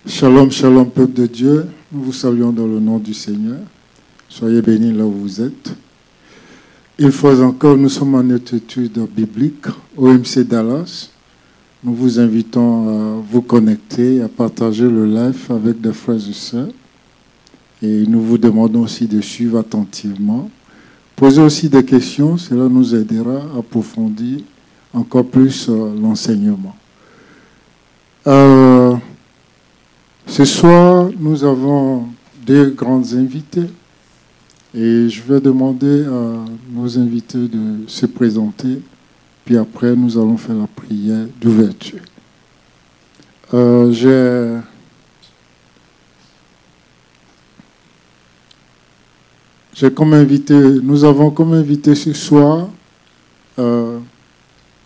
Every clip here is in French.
Shalom, shalom, peuple de Dieu. Nous vous saluons dans le nom du Seigneur. Soyez bénis là où vous êtes. Une fois encore, nous sommes en étude biblique au MC Dallas. Nous vous invitons à vous connecter, à partager le live avec des frères et sœurs. Et nous vous demandons aussi de suivre attentivement. Posez aussi des questions, cela nous aidera à approfondir encore plus l'enseignement. Ce soir, nous avons deux grands invités et je vais demander à nos invités de se présenter, puis après nous allons faire la prière d'ouverture. Nous avons comme invité ce soir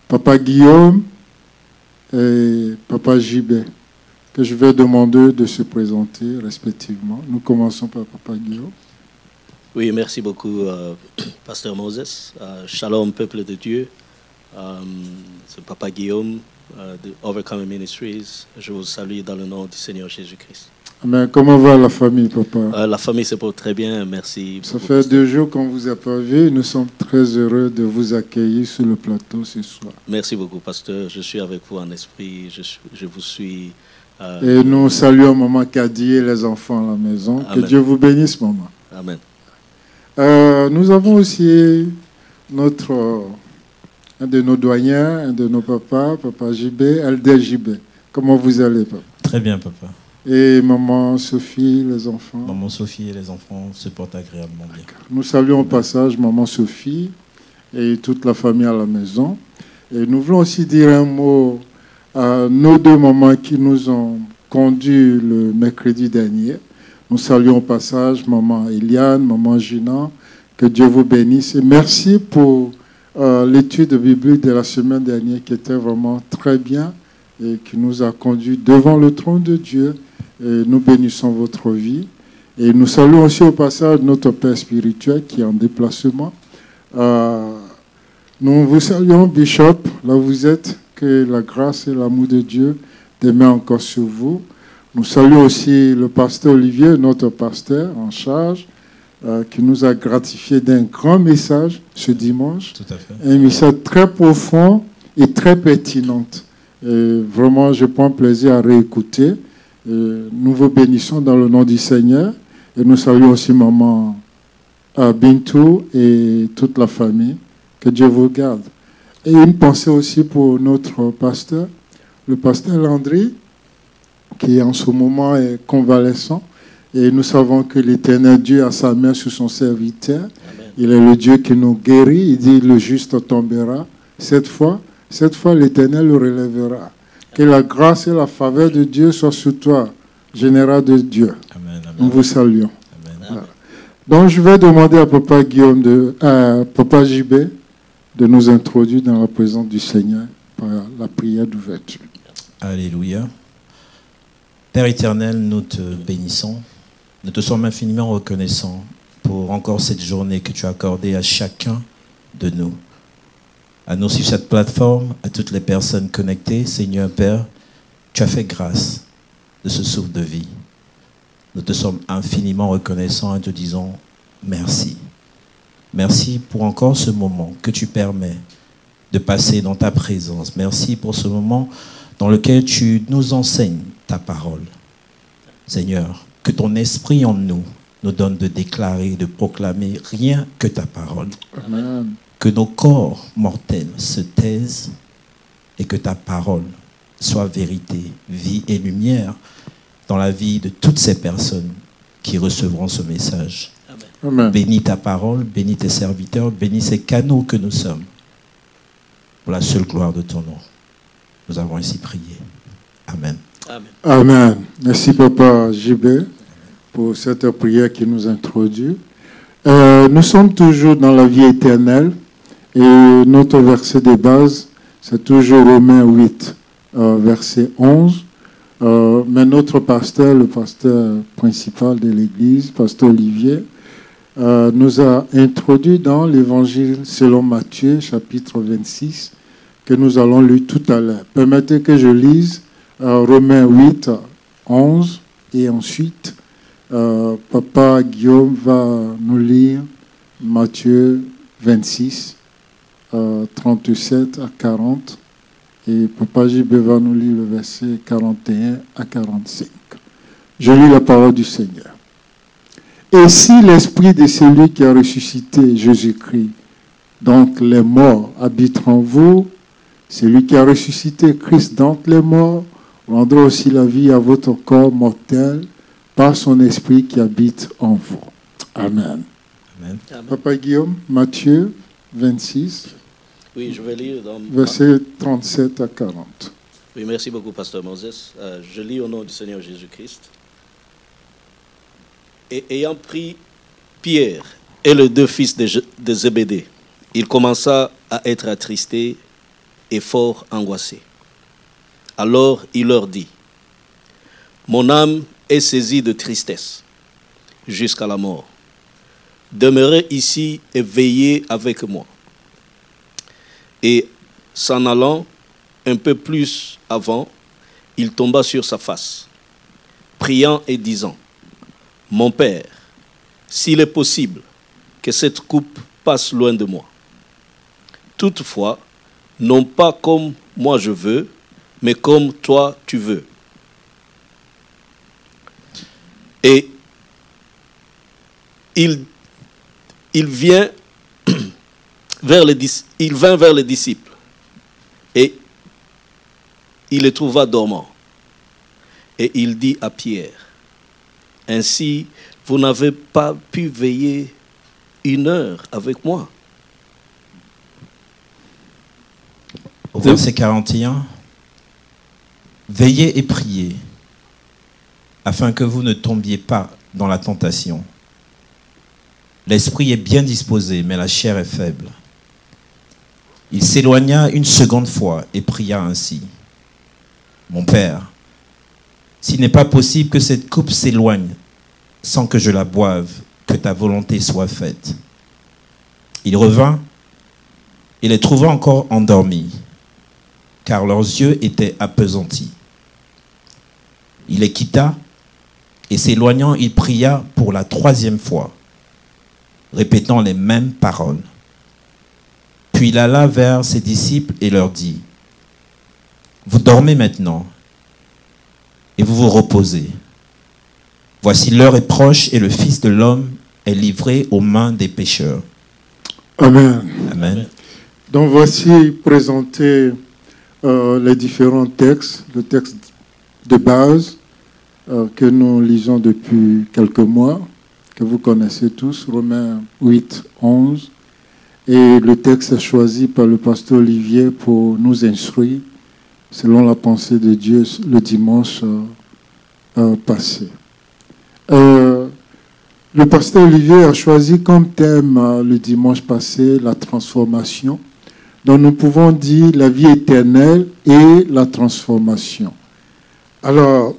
Papa Guillaume et Papa Gibet, que je vais demander de se présenter respectivement. Nous commençons par Papa Guillaume. Oui, merci beaucoup, Pasteur Moses. Shalom, peuple de Dieu. C'est Papa Guillaume de Overcoming Ministries. Je vous salue dans le nom du Seigneur Jésus-Christ. Amen. Comment va la famille, Papa? La famille se porte très bien, merci. Ça fait 2 jours qu'on ne vous a pas vu. Nous sommes très heureux de vous accueillir sur le plateau ce soir. Merci beaucoup, Pasteur. Je suis avec vous en esprit. Je vous suis. Et nous saluons Maman Kadi et les enfants à la maison. Amen. Que Dieu vous bénisse, Maman. Amen. Nous avons aussi un de nos doyens, un de nos papas, Papa Gibet, Elder Gibet. Comment vous allez, Papa? Très bien, Papa. Et Maman Sophie, les enfants? Maman Sophie et les enfants se portent agréablement bien. Nous saluons au passage Maman Sophie et toute la famille à la maison. Et nous voulons aussi dire un mot à nos 2 mamans qui nous ont conduits le mercredi dernier. Nous saluons au passage Maman Eliane, Maman Gina, que Dieu vous bénisse. Et merci pour l'étude biblique de la semaine dernière qui était vraiment très bien et qui nous a conduits devant le trône de Dieu. Et nous bénissons votre vie. Et nous saluons aussi au passage notre Père spirituel qui est en déplacement. Nous vous saluons, Bishop, là où vous êtes. Que la grâce et l'amour de Dieu demeurent encore sur vous. Nous saluons aussi le pasteur Olivier, notre pasteur en charge, qui nous a gratifié d'un grand message ce dimanche. Tout à fait. Un message très profond et très pertinent. Et vraiment, je prends plaisir à réécouter. Nous vous bénissons dans le nom du Seigneur. Et nous saluons aussi Maman Bintou et toute la famille. Que Dieu vous garde. Et une pensée aussi pour notre pasteur, le pasteur Landry, qui en ce moment est convalescent. Et nous savons que l'Éternel Dieu a sa main sur son serviteur. Amen. Il est le Dieu qui nous guérit. Il dit le juste tombera. Cette fois, l'Éternel le relèvera. Que la grâce et la faveur de Dieu soient sur toi, général de Dieu. Amen, amen. Nous vous saluons. Amen. Voilà. Donc je vais demander à Papa Guillaume, Papa Gibet, de nous introduire dans la présence du Seigneur par la prière d'ouverture. Alléluia. Père éternel, nous te bénissons. Nous te sommes infiniment reconnaissants pour encore cette journée que tu as accordée à chacun de nous. À nous sur cette plateforme, à toutes les personnes connectées, Seigneur Père, tu as fait grâce de ce souffle de vie. Nous te sommes infiniment reconnaissants et te disons merci. Merci pour encore ce moment que tu permets de passer dans ta présence. Merci pour ce moment dans lequel tu nous enseignes ta parole. Seigneur, que ton esprit en nous donne de déclarer, de proclamer rien que ta parole. Amen. Que nos corps mortels se taisent et que ta parole soit vérité, vie et lumière dans la vie de toutes ces personnes qui recevront ce message. Amen. Bénis ta parole, bénis tes serviteurs, bénis ces canaux que nous sommes. Pour la seule gloire de ton nom. Nous avons ainsi prié. Amen. Amen. Amen. Merci Papa Gibet pour cette prière qui nous introduit. Nous sommes toujours dans la vie éternelle et notre verset de base, c'est toujours Romains 8, verset 11. Mais notre pasteur, le pasteur principal de l'Église, pasteur Olivier, nous a introduit dans l'Évangile selon Matthieu, chapitre 26, que nous allons lire tout à l'heure. Permettez que je lise Romains 8, 11. Et ensuite, Papa Guillaume va nous lire Matthieu 26, 37 à 40. Et Papa JB va nous lire le verset 41 à 45. Je lis la parole du Seigneur. Et si l'esprit de celui qui a ressuscité Jésus-Christ, donc les morts, habite en vous, celui qui a ressuscité Christ d'entre les morts rendra aussi la vie à votre corps mortel par son esprit qui habite en vous. Amen. Amen. Papa Guillaume, Matthieu 26, Oui, je vais lire dans... versets 37 à 40. Oui, merci beaucoup, Pasteur Moses. Je lis au nom du Seigneur Jésus-Christ. Et ayant pris Pierre et les deux fils de Zébédée, il commença à être attristé et fort angoissé. Alors il leur dit, « Mon âme est saisie de tristesse jusqu'à la mort. Demeurez ici et veillez avec moi. » Et s'en allant un peu plus avant, il tomba sur sa face, priant et disant, « Mon Père, s'il est possible que cette coupe passe loin de moi. Toutefois, non pas comme moi je veux, mais comme toi tu veux. » Et il vint vers les disciples et il les trouva dormants. Et il dit à Pierre, « Ainsi, vous n'avez pas pu veiller 1 heure avec moi. » Au verset 41, « Veillez et priez, afin que vous ne tombiez pas dans la tentation. L'esprit est bien disposé, mais la chair est faible. » Il s'éloigna une seconde fois et pria ainsi, « Mon Père, s'il n'est pas possible que cette coupe s'éloigne sans que je la boive, que ta volonté soit faite. » Il revint et les trouva encore endormis, car leurs yeux étaient appesantis. Il les quitta et s'éloignant, il pria pour la 3e fois, répétant les mêmes paroles. Puis il alla vers ses disciples et leur dit, « Vous dormez maintenant et vous vous reposez. Voici l'heure est proche et le Fils de l'homme est livré aux mains des pécheurs. » Amen. Amen. Donc voici présentés les différents textes, le texte de base que nous lisons depuis quelques mois, que vous connaissez tous, Romains 8, 11. Et le texte est choisi par le pasteur Olivier pour nous instruire selon la pensée de Dieu le dimanche passé. Le pasteur Olivier a choisi comme thème le dimanche passé la transformation. Donc nous pouvons dire la vie éternelle et la transformation. Alors,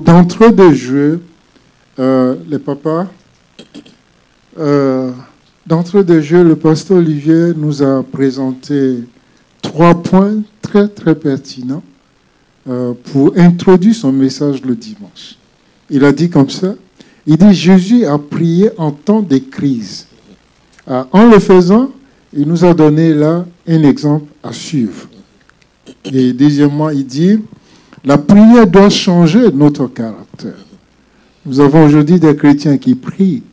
d'entrée de jeu, les papas, d'entrée de jeu, le pasteur Olivier nous a présenté 3 points très très pertinents pour introduire son message le dimanche. Il a dit comme ça, il dit Jésus a prié en temps de crise. En le faisant, il nous a donné là un exemple à suivre. Et deuxièmement, il dit la prière doit changer notre caractère. Nous avons aujourd'hui des chrétiens qui prient,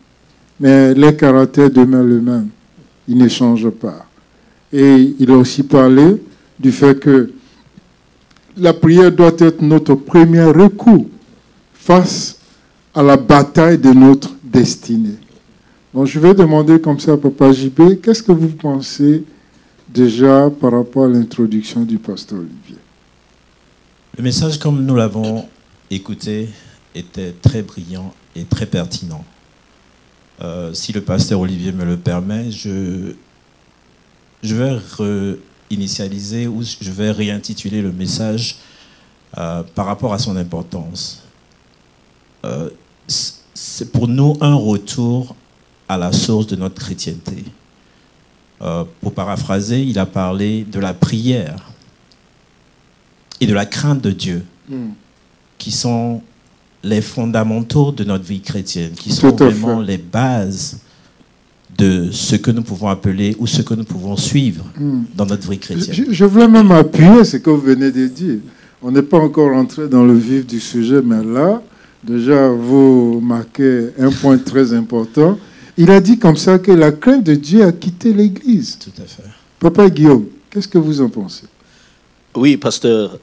mais leur caractère demeure le même. Il ne change pas. Et il a aussi parlé du fait que la prière doit être notre premier recours face à la bataille de notre destinée. Donc je vais demander comme ça à Papa JB, qu'est-ce que vous pensez déjà par rapport à l'introduction du pasteur Olivier? Le message, comme nous l'avons écouté, était très brillant et très pertinent. Si le pasteur Olivier me le permet, je vais réinitialiser ou je vais réintituler le message par rapport à son importance. C'est pour nous un retour à la source de notre chrétienté. Pour paraphraser, il a parlé de la prière et de la crainte de Dieu, qui sont les fondamentaux de notre vie chrétienne, qui Tout sont à vraiment fait. les bases de ce que nous pouvons appeler ou ce que nous pouvons suivre dans notre vie chrétienne. Je voulais même appuyer ce que vous venez de dire. On n'est pas encore entré dans le vif du sujet, mais là, déjà, vous marquez un point très important. Il a dit comme ça que la crainte de Dieu a quitté l'Église. Tout à fait. Papa Guillaume, qu'est-ce que vous en pensez? Oui, pasteur,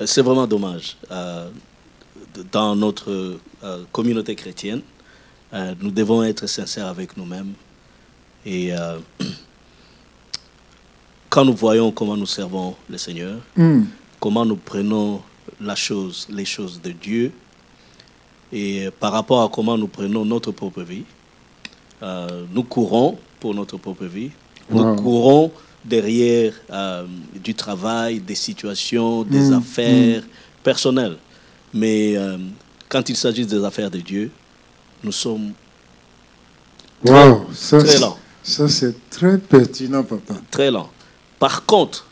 c'est vraiment dommage. Dans notre communauté chrétienne, nous devons être sincères avec nous-mêmes. Et quand nous voyons comment nous servons le Seigneur, comment nous prenons les choses de Dieu, et par rapport à comment nous prenons notre propre vie, nous courons pour notre propre vie, nous courons derrière du travail, des situations, des affaires personnelles. Mais quand il s'agit des affaires de Dieu, nous sommes très lents. Ça, c'est très pertinent, papa. Très lents. Par contre,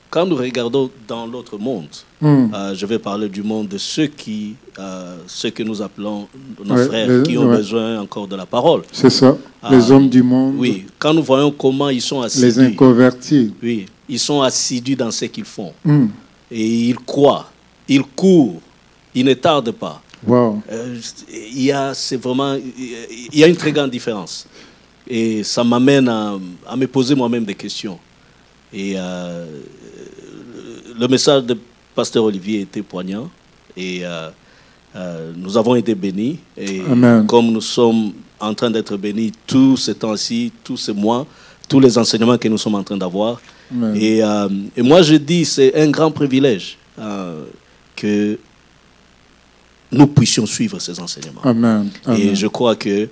quand nous regardons dans l'autre monde, je vais parler du monde de ceux que nous appelons nos frères qui ont besoin encore de la parole. C'est ça, les hommes du monde. Oui, quand nous voyons comment ils sont assidus. Les inconvertis. Oui, ils sont assidus dans ce qu'ils font. Et ils croient, ils courent, ils ne tardent pas. Wow. Il y a une très grande différence. Et ça m'amène à me poser moi-même des questions. Et le message de Pasteur Olivier était poignant. Et nous avons été bénis. Et Amen. Comme nous sommes en train d'être bénis tous ces temps-ci, tous ces mois, tous les enseignements que nous sommes en train d'avoir. Et moi, je dis, c'est un grand privilège que nous puissions suivre ces enseignements. Amen. Amen. Et je crois que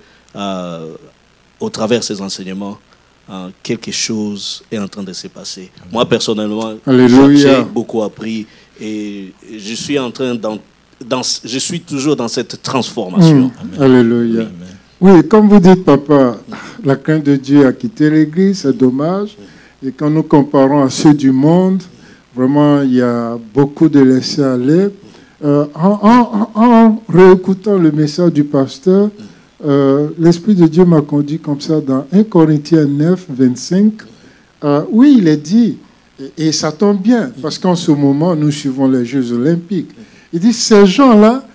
au travers de ces enseignements, quelque chose est en train de se passer. Amen. Moi, personnellement, j'ai beaucoup appris et je suis en train je suis toujours dans cette transformation. Alléluia. Oui, comme vous dites, papa, la crainte de Dieu a quitté l'Église, c'est dommage. Et quand nous comparons à ceux du monde, vraiment, il y a beaucoup de laisser-aller. En réécoutant le message du pasteur, l'Esprit de Dieu m'a conduit comme ça dans 1 Corinthiens 9, 25. Oui, il est dit, et ça tombe bien, parce qu'en ce moment, nous suivons les Jeux olympiques. Il dit, ces gens-là,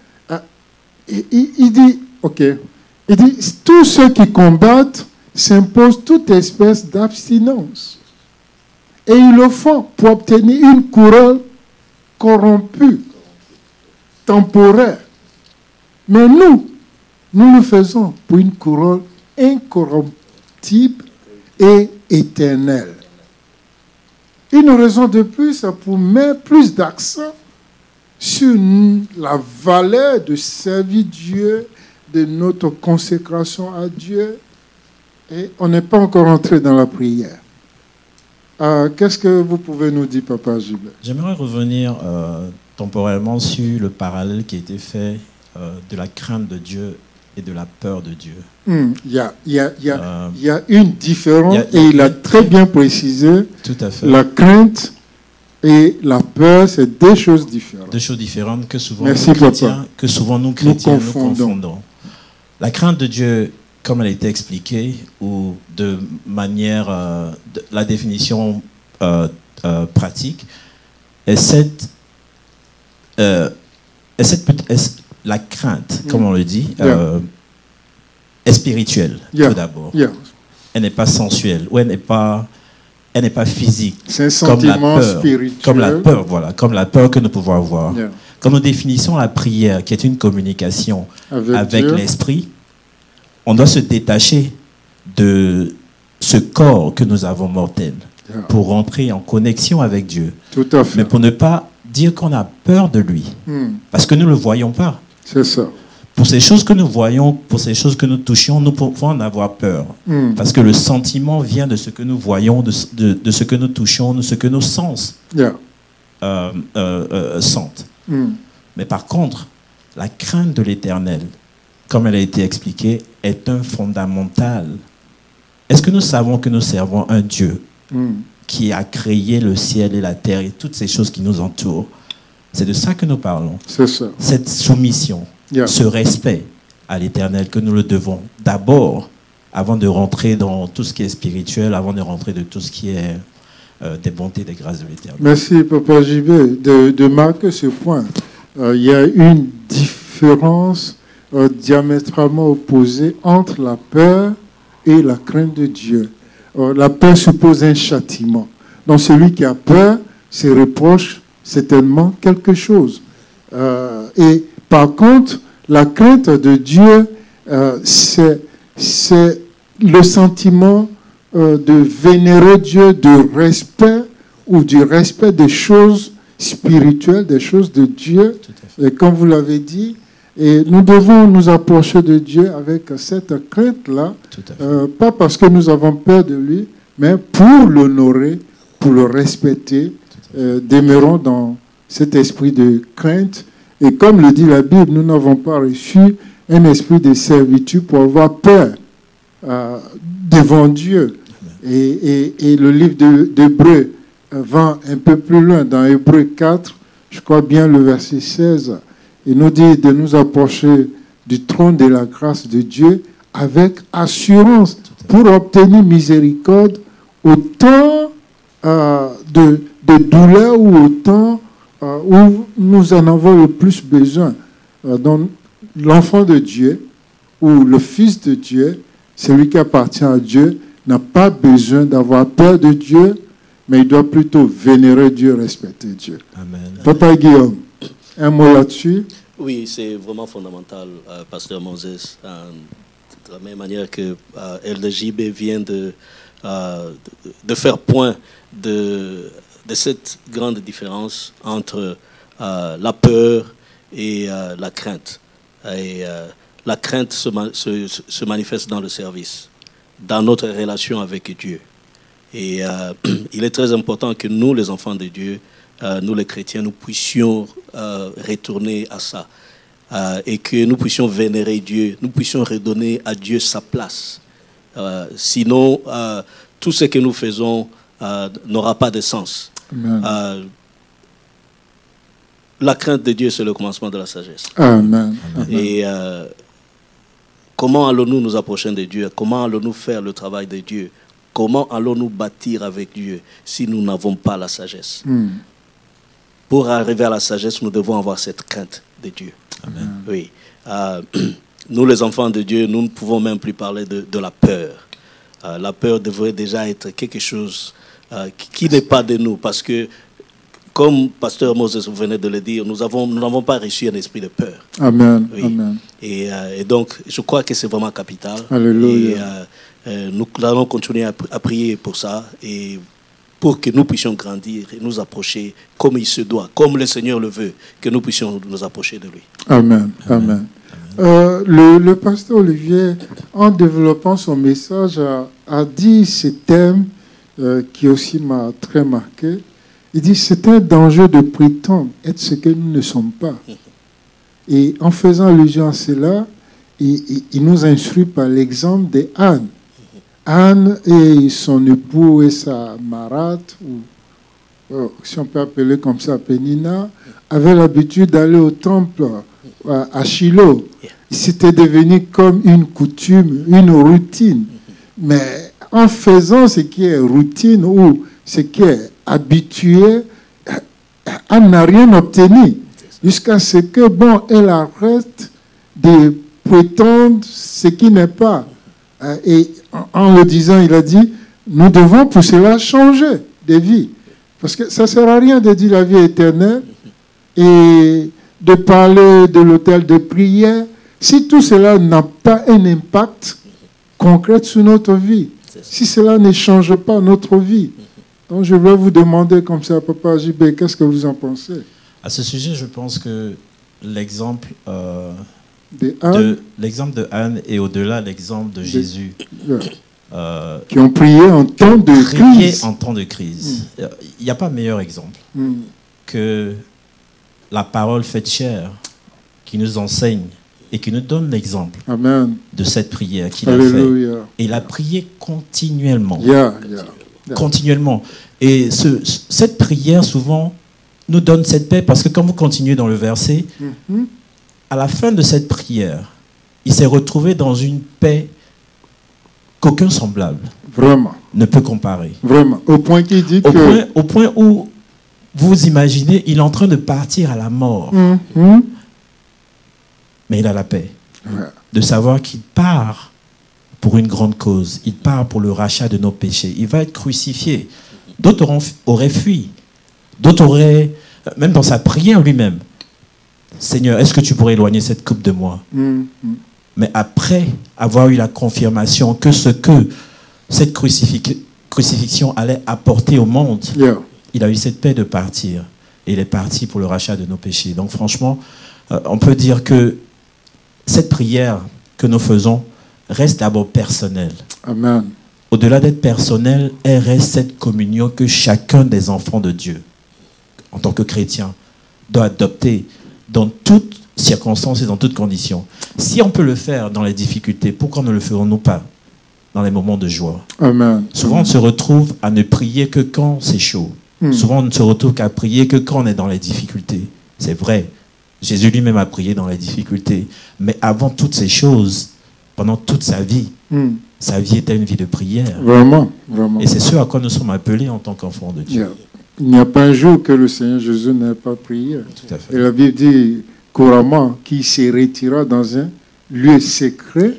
il dit, ok, il dit, tous ceux qui combattent s'imposent toute espèce d'abstinence. Et ils le font pour obtenir une couronne corrompue, temporaire. Mais nous le faisons pour une couronne incorruptible et éternelle. Une raison de plus, c'est pour mettre plus d'accent sur la valeur de servir Dieu, de notre consécration à Dieu. Et on n'est pas encore entré dans la prière. Qu'est-ce que vous pouvez nous dire, Papa Gilbert? J'aimerais revenir temporairement sur le parallèle qui a été fait de la crainte de Dieu et de la peur de Dieu. Il y a une différence et il a très bien précisé. Tout à fait. La crainte et la peur, c'est deux choses différentes. Deux choses différentes que souvent, Merci, nous chrétiens, nous confondons. La crainte de Dieu, comme elle a été expliquée, ou de manière, la définition pratique, la crainte, comme on le dit, est spirituelle, tout d'abord. Elle n'est pas sensuelle, ou elle n'est pas physique. C'est un sentiment spirituel. Comme la peur que nous pouvons avoir. Quand nous définissons la prière, qui est une communication avec l'esprit, on doit se détacher de ce corps que nous avons mortel pour rentrer en connexion avec Dieu. Tout à fait. Mais pour ne pas dire qu'on a peur de lui, parce que nous ne le voyons pas. C'est ça. Pour ces choses que nous voyons, pour ces choses que nous touchons, nous pouvons en avoir peur. Parce que le sentiment vient de ce que nous voyons, de ce que nous touchons, de ce que nos sens sentent. Mais par contre, la crainte de l'Éternel, comme elle a été expliquée, est un fondamental. Est-ce que nous savons que nous servons un Dieu qui a créé le ciel et la terre et toutes ces choses qui nous entourent? C'est de ça que nous parlons. C'est ça. Cette soumission, Yeah. ce respect à l'Éternel que nous le devons d'abord, avant de rentrer dans tout ce qui est spirituel, avant de rentrer de tout ce qui est des bontés, des grâces de l'Éternel. Merci, Papa JB, de marquer ce point. Il y a une différence diamétralement opposée entre la peur et la crainte de Dieu. La peur suppose un châtiment. Donc celui qui a peur se reproche certainement quelque chose. Et par contre, la crainte de Dieu, c'est le sentiment de vénérer Dieu, de respect ou du respect des choses spirituelles, des choses de Dieu. Et comme vous l'avez dit, et nous devons nous approcher de Dieu avec cette crainte-là, pas parce que nous avons peur de lui, mais pour l'honorer, pour le respecter. Demeurons dans cet esprit de crainte. Et comme le dit la Bible, nous n'avons pas reçu un esprit de servitude pour avoir peur devant Dieu. Et le livre d'Hébreux va un peu plus loin. Dans Hébreux 4, je crois bien le verset 16, il nous dit de nous approcher du trône de la grâce de Dieu avec assurance pour obtenir miséricorde au temps de douleur ou au temps où nous en avons le plus besoin. Donc, l'enfant de Dieu ou le fils de Dieu, celui qui appartient à Dieu, n'a pas besoin d'avoir peur de Dieu, mais il doit plutôt vénérer Dieu, respecter Dieu. Amen. Papa Guillaume, un mot là-dessus? Oui, c'est vraiment fondamental, Pasteur Moses. De la même manière que LDJB vient de faire point de cette grande différence entre la peur et la crainte. Et la crainte se manifeste dans le service, dans notre relation avec Dieu. Et il est très important que nous, les enfants de Dieu, nous les chrétiens, nous puissions retourner à ça. Et que nous puissions vénérer Dieu, nous puissions redonner à Dieu sa place. Sinon, tout ce que nous faisons n'aura pas de sens. La crainte de Dieu, c'est le commencement de la sagesse. Amen. Et comment allons-nous nous approcher de Dieu? Comment allons-nous faire le travail de Dieu? Comment allons-nous bâtir avec Dieu si nous n'avons pas la sagesse? Pour arriver à la sagesse, nous devons avoir cette crainte de Dieu. Amen. Oui. Nous, les enfants de Dieu, nous ne pouvons même plus parler de la peur. La peur devrait déjà être quelque chose qui n'est pas de nous. Parce que, comme Pasteur Moses venait de le dire, nous n'avons pas reçu un esprit de peur. Amen. Oui. Amen. Et donc, je crois que c'est vraiment capital. Alléluia. Et nous allons continuer à prier pour ça. Et pour que nous puissions grandir et nous approcher comme il se doit, comme le Seigneur le veut, que nous puissions nous approcher de lui. Amen. Amen. Le pasteur Olivier, en développant son message, a dit ce thème qui aussi m'a très marqué. Il dit c'est un danger de prétendre être ce que nous ne sommes pas. Et en faisant allusion à cela, il nous instruit par l'exemple d'Anne. Anne et son époux et sa marâtre, ou si on peut appeler comme ça Pénina, avaient l'habitude d'aller au temple à Shiloh. C'était devenu comme une coutume, une routine. Mais en faisant ce qui est routine ou ce qui est habitué, Anne n'a rien obtenu. Jusqu'à ce que, elle arrête de prétendre ce qui n'est pas. Et en le disant, il a dit, nous devons pour cela changer de vie. Parce que ça ne sert à rien de dire la vie éternelle et de parler de l'autel de prière si tout cela n'a pas un impact concret sur notre vie. Si cela ne change pas notre vie. Donc je vais vous demander comme ça, Papa JB, qu'est-ce que vous en pensez? À ce sujet, je pense que l'exemple de Anne et au-delà l'exemple de Jésus. Qui ont prié en temps de crise. En temps de crise. Il n'y a pas meilleur exemple que la parole faite chair qui nous enseigne et qui nous donne l'exemple de cette prière qu'il a fait. Et il a prié continuellement. Continuellement. Et cette prière, souvent, nous donne cette paix, parce que quand vous continuez dans le verset, à la fin de cette prière, il s'est retrouvé dans une paix qu'aucun semblable Vraiment. ne peut comparer. Vraiment. Au point qu'il dit Au point où vous imaginez, il est en train de partir à la mort. Mais il a la paix de savoir qu'il part pour une grande cause. Il part pour le rachat de nos péchés. Il va être crucifié. D'autres auraient fui. D'autres auraient, même dans sa prière lui-même, Seigneur, est-ce que tu pourrais éloigner cette coupe de moi? Mais après avoir eu la confirmation que ce que cette crucifixion allait apporter au monde, il a eu cette paix de partir. Et il est parti pour le rachat de nos péchés. Donc franchement, on peut dire que cette prière que nous faisons reste d'abord personnelle. Amen. Au-delà d'être personnelle, elle reste cette communion que chacun des enfants de Dieu, en tant que chrétien, doit adopter dans toutes circonstances et dans toutes conditions. Si on peut le faire dans les difficultés, pourquoi ne le ferons-nous pas dans les moments de joie? Amen. Souvent, on se retrouve à ne prier que quand c'est chaud. Souvent, on ne se retrouve qu'à prier que quand on est dans les difficultés. C'est vrai. Jésus lui-même a prié dans les difficultés. Mais avant toutes ces choses, pendant toute sa vie était une vie de prière. Vraiment, vraiment. Et c'est ce à quoi nous sommes appelés en tant qu'enfants de Dieu. Il n'y a pas un jour que le Seigneur Jésus n'ait pas prié. Tout à fait. Et la Bible dit couramment qu'il se retira dans un lieu secret.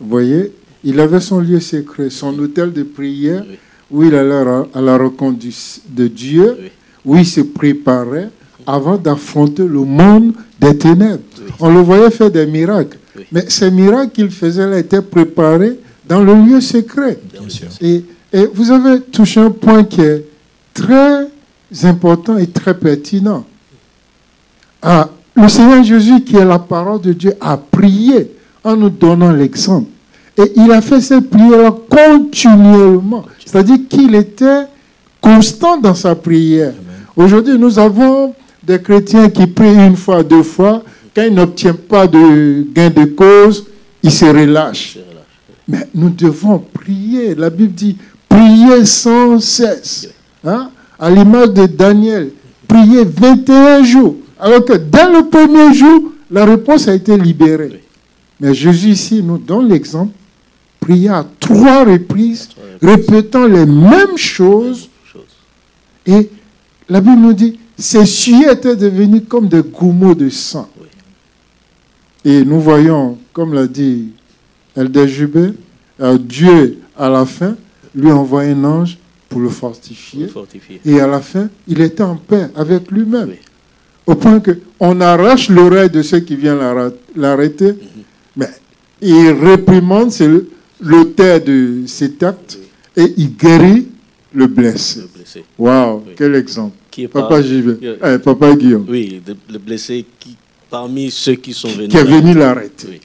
Vous voyez, il avait son lieu secret, son hôtel de prière, où il allait à la rencontre de Dieu, où il se préparait avant d'affronter le monde des ténèbres. On le voyait faire des miracles. Mais ces miracles qu'il faisait là étaient préparés dans le lieu secret. Bien sûr. Et vous avez touché un point qui est très important et très pertinent. Le Seigneur Jésus, qui est la parole de Dieu, a prié en nous donnant l'exemple. Et il a fait cette prière continuellement. C'est-à-dire qu'il était constant dans sa prière. Aujourd'hui, nous avons des chrétiens qui prient une fois, deux fois. Quand ils n'obtiennent pas de gain de cause, ils se relâchent. Mais nous devons prier. La Bible dit, prier sans cesse. À l'image de Daniel, prier 21 jours. Alors que dès le premier jour, la réponse a été libérée. Mais Jésus ici nous donne l'exemple. Prier à 3 reprises, répétant les mêmes choses. Et la Bible nous dit, ces cieux étaient devenus comme des goumeaux de sang. Et nous voyons, comme l'a dit Elder Jubé, Dieu, à la fin, lui envoie un ange pour le fortifier. Et à la fin, il était en paix avec lui-même. Au point qu'on arrache l'oreille de ceux qui viennent l'arrêter. Mais il réprimande l'auteur de cet acte et il guérit le blessé. Waouh, quel exemple. Papa Guillaume. Oui, le blessé parmi ceux qui sont venus. Qui est venu l'arrêter.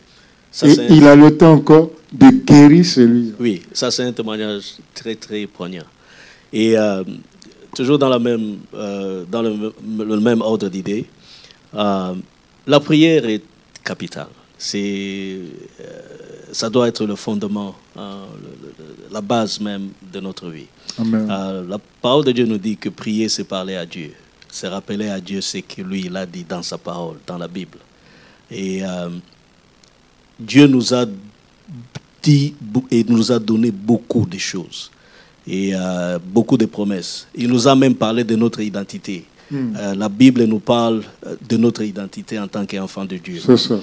Et il a le temps encore de guérir celui-là. Oui, ça c'est un témoignage très très poignant. Et toujours dans le même ordre d'idée, la prière est capitale. Ça doit être le fondement, la base même de notre vie. Amen. La parole de Dieu nous dit que prier, c'est parler à Dieu. C'est rappeler à Dieu ce que lui, il a dit dans sa parole, dans la Bible. Et Dieu nous a dit et nous a donné beaucoup de choses. Et beaucoup de promesses. Il nous a même parlé de notre identité. La Bible nous parle de notre identité en tant qu'enfant de Dieu. C'est ça.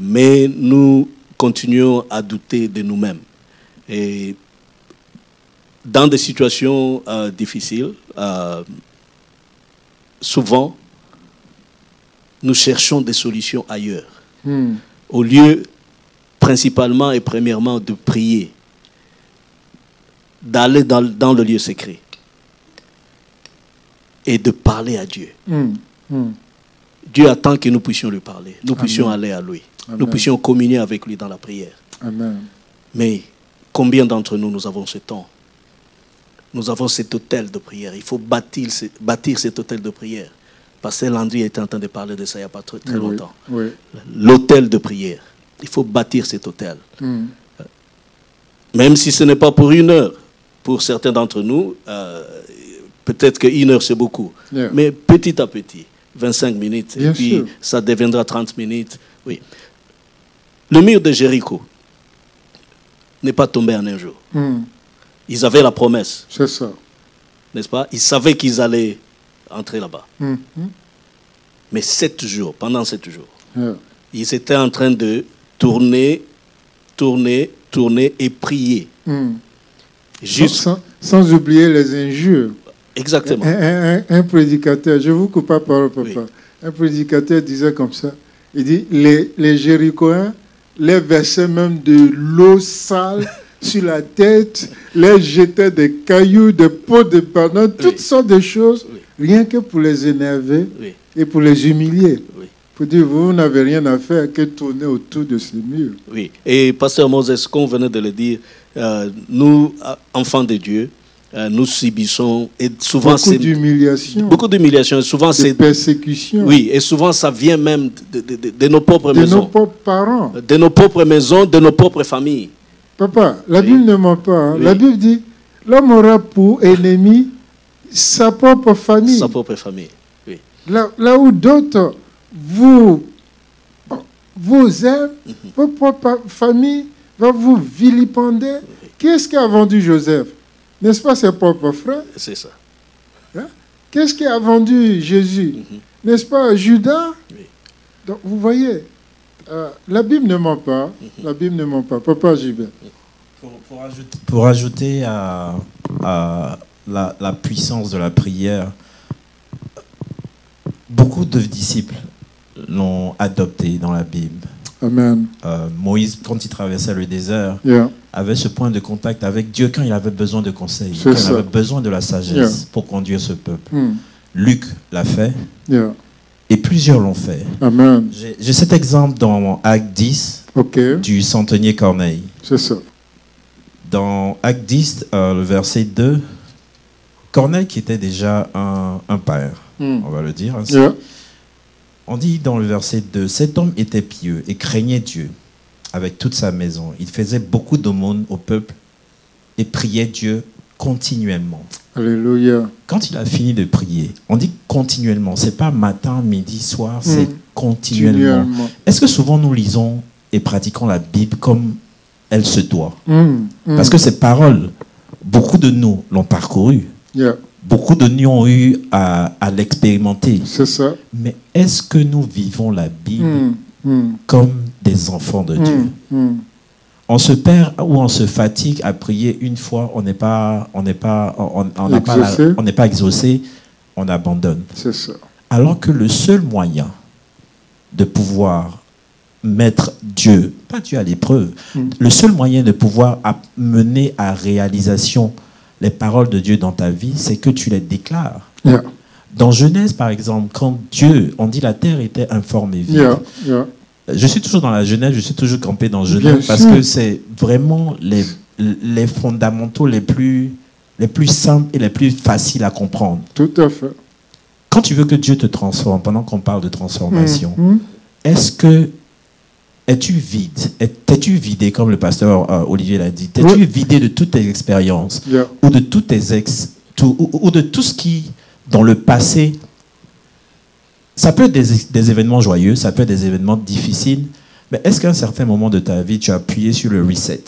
Mais nous continuons à douter de nous-mêmes. Et dans des situations difficiles, souvent, nous cherchons des solutions ailleurs. Au lieu, principalement et premièrement, de prier, d'aller dans le lieu secret et de parler à Dieu. Dieu attend que nous puissions lui parler, nous puissions aller à lui, nous puissions communier avec lui dans la prière. Amen. Mais combien d'entre nous avons ce temps? Nous avons cet hôtel de prière. Il faut bâtir cet hôtel de prière. Pasteur Landry était en train de parler de ça il n'y a pas très longtemps. Oui. L'hôtel de prière. Il faut bâtir cet hôtel. Même si ce n'est pas pour 1 heure. Pour certains d'entre nous, peut-être qu'une heure c'est beaucoup. Yeah. Mais petit à petit, 25 minutes, Bien et puis sûr. ça deviendra 30 minutes. Oui. Le mur de Jéricho n'est pas tombé en un jour. Ils avaient la promesse, C'est ça. n'est-ce pas? Ils savaient qu'ils allaient entrer là-bas. Mhm. Mais 7 jours, pendant 7 jours, Yeah. ils étaient en train de tourner et prier. Juste, Sans oublier les injures. exactement. Un prédicateur, je vous coupe pas parole, papa. Oui. Un prédicateur disait comme ça, il dit, les Jérichoens les versaient même de l'eau sale sur la tête, les jetaient des cailloux, des pots de banane, toutes sortes de choses, rien que pour les énerver Oui, et pour les humilier. oui. Pour dire, vous n'avez rien à faire que tourner autour de ces murs. Oui, et Pasteur Moses, comme vous venez de le dire, nous, enfants de Dieu, nous subissons et souvent Beaucoup d'humiliation, beaucoup d'humiliation. Souvent de c'est persécution, oui, et souvent ça vient même de nos propres de maisons, nos propres parents. de nos propres maisons, de nos propres familles. Papa, la Oui. Bible ne ment pas. Hein. Oui. La Bible dit, l'homme aura pour ennemi sa propre famille. Sa propre famille. Oui, Là où d'autres vous aiment, votre propre famille va vous vilipender. Qui est-ce qui a vendu Joseph? N'est-ce pas ses propres frères? c'est ça. Hein? Qu'est-ce qui a vendu Jésus? N'est-ce pas Judas? Oui. Donc, vous voyez, la Bible ne ment pas. La Bible ne ment pas. Papa Gilbert. Pour ajouter à la puissance de la prière, beaucoup de disciples l'ont adopté dans la Bible. Amen. Moïse, quand il traversait le désert, Yeah. avait ce point de contact avec Dieu quand il avait besoin de conseils, C'est quand il ça. avait besoin de la sagesse Yeah. pour conduire ce peuple. Hmm. Luc l'a fait Yeah. et plusieurs l'ont fait. Amen. J'ai cet exemple dans Acte 10 OK. du centenier Corneille. C'est ça. Dans Acte 10, le verset 2, Corneille qui était déjà un père, on va le dire ainsi. Yeah. On dit dans le verset 2, cet homme était pieux et craignait Dieu avec toute sa maison. Il faisait beaucoup d'aumônes au peuple et priait Dieu continuellement. Alléluia. Quand il a fini de prier, on dit continuellement, c'est pas matin, midi, soir, c'est continuellement. Continuellement. Est-ce que souvent nous lisons et pratiquons la Bible comme elle se doit? Parce que ces paroles, beaucoup de nous l'ont parcouru. Yeah. Beaucoup de nous ont eu à l'expérimenter. C'est ça. Mais est-ce que nous vivons la Bible comme des enfants de Dieu? On se perd ou on se fatigue à prier une fois, on n'est pas exaucé, on abandonne. C'est ça. Alors que le seul moyen de pouvoir mettre Dieu, pas Dieu à l'épreuve, le seul moyen de pouvoir mener à réalisation les paroles de Dieu dans ta vie, c'est que tu les déclares. Yeah. Dans Genèse, par exemple, quand Dieu, on dit la terre était informe et vide. Yeah. Yeah. Je suis toujours dans la Genèse, je suis toujours campé dans Bien Genèse parce sûr. que c'est vraiment les fondamentaux les plus simples et les plus faciles à comprendre. Tout à fait. Quand tu veux que Dieu te transforme, pendant qu'on parle de transformation, est-ce que es-tu vide? T'es-tu vidé, comme le pasteur Olivier l'a dit? T'es-tu vidé de toutes tes expériences Yeah. ou de tous tes ou de tout ce qui, dans le passé, ça peut être des événements joyeux, ça peut être des événements difficiles, mais est-ce qu'à un certain moment de ta vie, tu as appuyé sur le reset?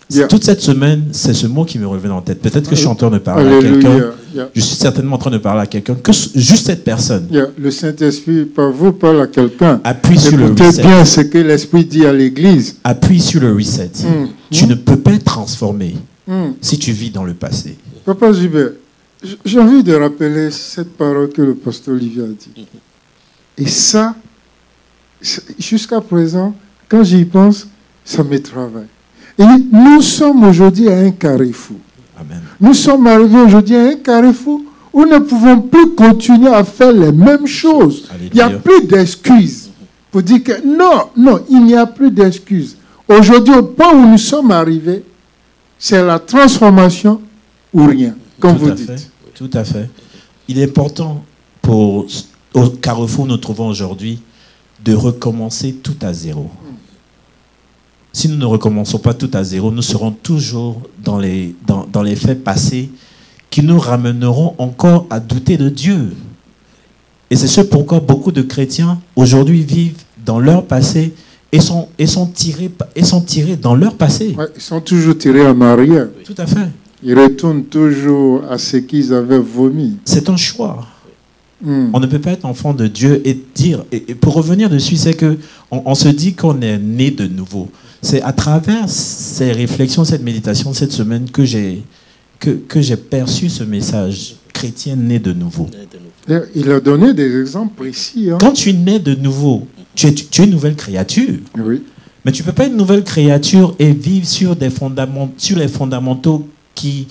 Yeah. Toute cette semaine, c'est ce mot qui me revient en tête. Peut-être que je suis en train de parler à Alléluia. quelqu'un. Yeah. Je suis certainement en train de parler à quelqu'un. Que juste cette personne Yeah. Le Saint-Esprit, par vous, parle à quelqu'un. appuie sur le Écoutez reset. bien ce que l'Esprit dit à l'Église. Appuie sur le reset. Tu ne peux pas être transformé si tu vis dans le passé. Papa Gilbert, j'ai envie de rappeler cette parole que le pasteur Olivier a dit. Et ça, jusqu'à présent, quand j'y pense, ça me travaille. Et nous sommes aujourd'hui à un carrefour. Amen. Nous sommes arrivés aujourd'hui à un carrefour où nous ne pouvons plus continuer à faire les mêmes choses. Alléluia. Il n'y a plus d'excuses pour dire que non, il n'y a plus d'excuses. Aujourd'hui, au point où nous sommes arrivés, c'est la transformation ou rien, comme vous dites. Tout à fait. Il est important au carrefour où nous nous trouvons aujourd'hui de recommencer tout à zéro. Si nous ne recommençons pas tout à zéro, nous serons toujours dans les faits passés qui nous ramèneront encore à douter de Dieu. Et c'est ce pourquoi beaucoup de chrétiens aujourd'hui vivent dans leur passé et sont tirés dans leur passé. Ouais, ils sont toujours tirés en arrière. Tout à fait. Ils retournent toujours à ce qu'ils avaient vomi. C'est un choix. On ne peut pas être enfant de Dieu et dire... Et pour revenir dessus, c'est que on se dit qu'on est né de nouveau. C'est à travers ces réflexions, cette méditation, cette semaine que j'ai perçu ce message chrétien né de nouveau. Il a donné des exemples précis. Hein. Quand tu nais de nouveau, tu es une nouvelle créature. Oui. Mais tu ne peux pas être une nouvelle créature et vivre sur les fondamentaux qui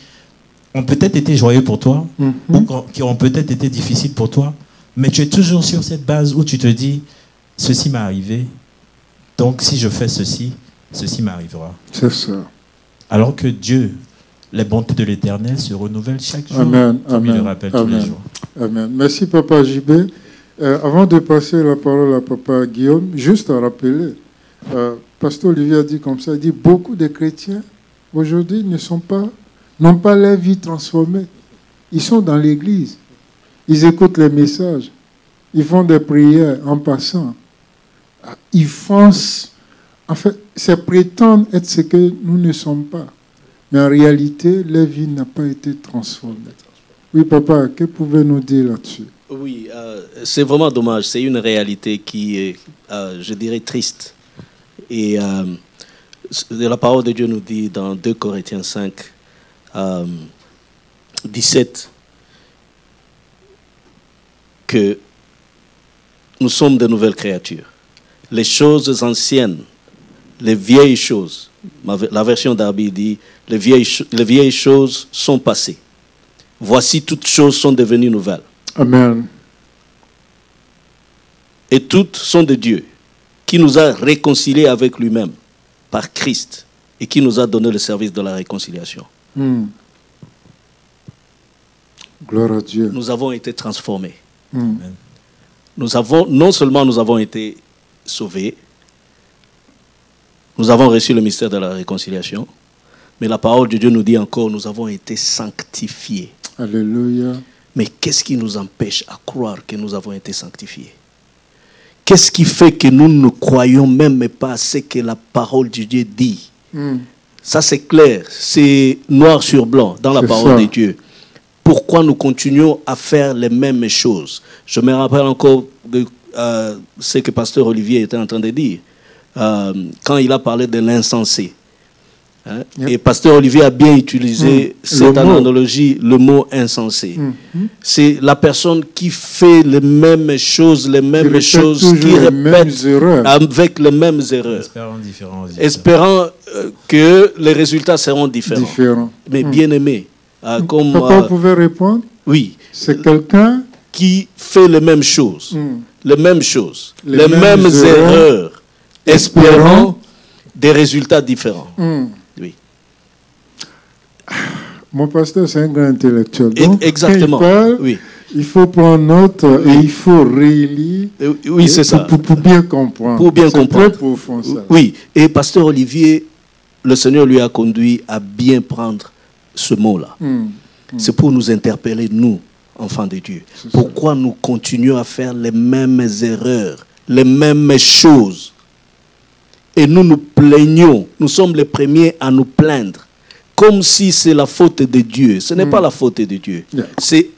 ont peut-être été joyeux pour toi ou qui ont peut-être été difficiles pour toi. Mais tu es toujours sur cette base où tu te dis, ceci m'est arrivé, donc si je fais ceci, ceci m'arrivera. C'est ça. Alors que Dieu, les bontés de l'Éternel se renouvellent chaque jour. Amen. Comme Amen. il le rappelle Amen. tous les jours. Amen. Merci Papa JB. Avant de passer la parole à Papa Guillaume, juste à rappeler, Pasteur Olivier a dit comme ça, il dit beaucoup de chrétiens aujourd'hui n'ont pas leur vie transformée. Ils sont dans l'église, ils écoutent les messages, ils font des prières en passant. Ils foncent. En fait, c'est prétendre être ce que nous ne sommes pas. Mais en réalité, leur vie n'a pas été transformée. Oui, papa, que pouvez-vous nous dire là-dessus? Oui, c'est vraiment dommage. C'est une réalité qui est, je dirais, triste. Et la parole de Dieu nous dit dans 2 Corinthiens 5, 17, que nous sommes de nouvelles créatures. Les choses anciennes, les vieilles choses, la version d'Arby dit, les vieilles choses sont passées. Voici, toutes choses sont devenues nouvelles. Amen. Et toutes sont de Dieu, qui nous a réconciliés avec lui-même par Christ et qui nous a donné le service de la réconciliation. Gloire à Dieu. Nous avons été transformés. Amen. Non seulement nous avons été sauvés, nous avons reçu le mystère de la réconciliation, mais la parole de Dieu nous dit encore, nous avons été sanctifiés. Alléluia. Mais qu'est-ce qui nous empêche à croire que nous avons été sanctifiés? Qu'est-ce qui fait que nous ne croyons même pas à ce que la parole de Dieu dit? Ça, c'est clair, c'est noir sur blanc dans la parole de Dieu. Pourquoi nous continuons à faire les mêmes choses? Je me rappelle encore de ce que Pasteur Olivier était en train de dire quand il a parlé de l'insensé. Hein? Et Pasteur Olivier a bien utilisé cette analogie, le mot insensé. C'est la personne qui fait les mêmes choses, qui répète avec les mêmes erreurs, espérant que les résultats seront différents. Mais bien aimé, comme papa, vous pouvez répondre? Oui. C'est quelqu'un qui fait les mêmes choses, les mêmes erreurs, espérant des résultats différents. Oui. Mon pasteur, c'est un grand intellectuel. Donc, exactement. Quand il parle, oui. Il faut prendre note et il faut relire. Oui, c'est ça. Pour bien comprendre. Pour bien comprendre. C'est très profond, ça. Oui. Et Pasteur Olivier, le Seigneur lui a conduit à bien prendre ce mot-là. C'est pour nous interpeller, nous, enfants de Dieu. Pourquoi nous continuons à faire les mêmes erreurs, les mêmes choses? Et nous nous plaignons. Nous sommes les premiers à nous plaindre. Comme si c'est la faute de Dieu. Ce n'est pas la faute de Dieu. C'est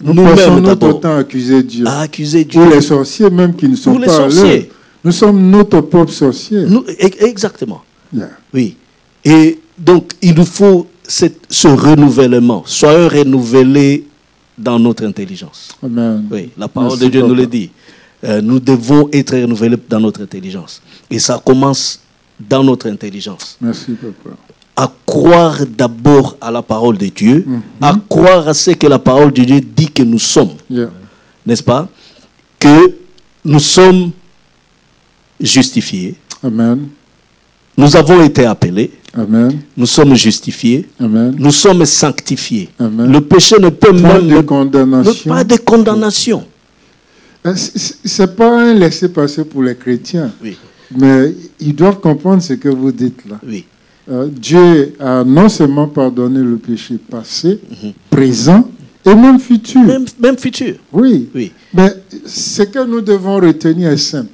nous-mêmes notre temps à accuser Dieu. À accuser Dieu. Ou les sorciers même qui ne sont pas à l'heure. Nous sommes notre propre sorcier. Exactement. Oui. Et donc, il nous faut ce renouvellement. Soyons renouvelés dans notre intelligence. Amen. Oui, la parole de Dieu nous le dit. Nous devons être renouvelés dans notre intelligence. Et ça commence dans notre intelligence. Merci, papa. À croire d'abord à la parole de Dieu, à croire à ce que la parole de Dieu dit que nous sommes. N'est-ce pas? Que nous sommes justifiés. Amen. Nous avons été appelés. Amen. Nous sommes justifiés. Amen. Nous sommes sanctifiés. Amen. Le péché ne peut pas même de condamnation. Pas de condamnation. C'est pas un laisser-passer pour les chrétiens. Oui. Mais ils doivent comprendre ce que vous dites là. Oui. Dieu a non seulement pardonné le péché passé, présent et même futur. Même futur. Oui. Oui. Mais ce que nous devons retenir est simple.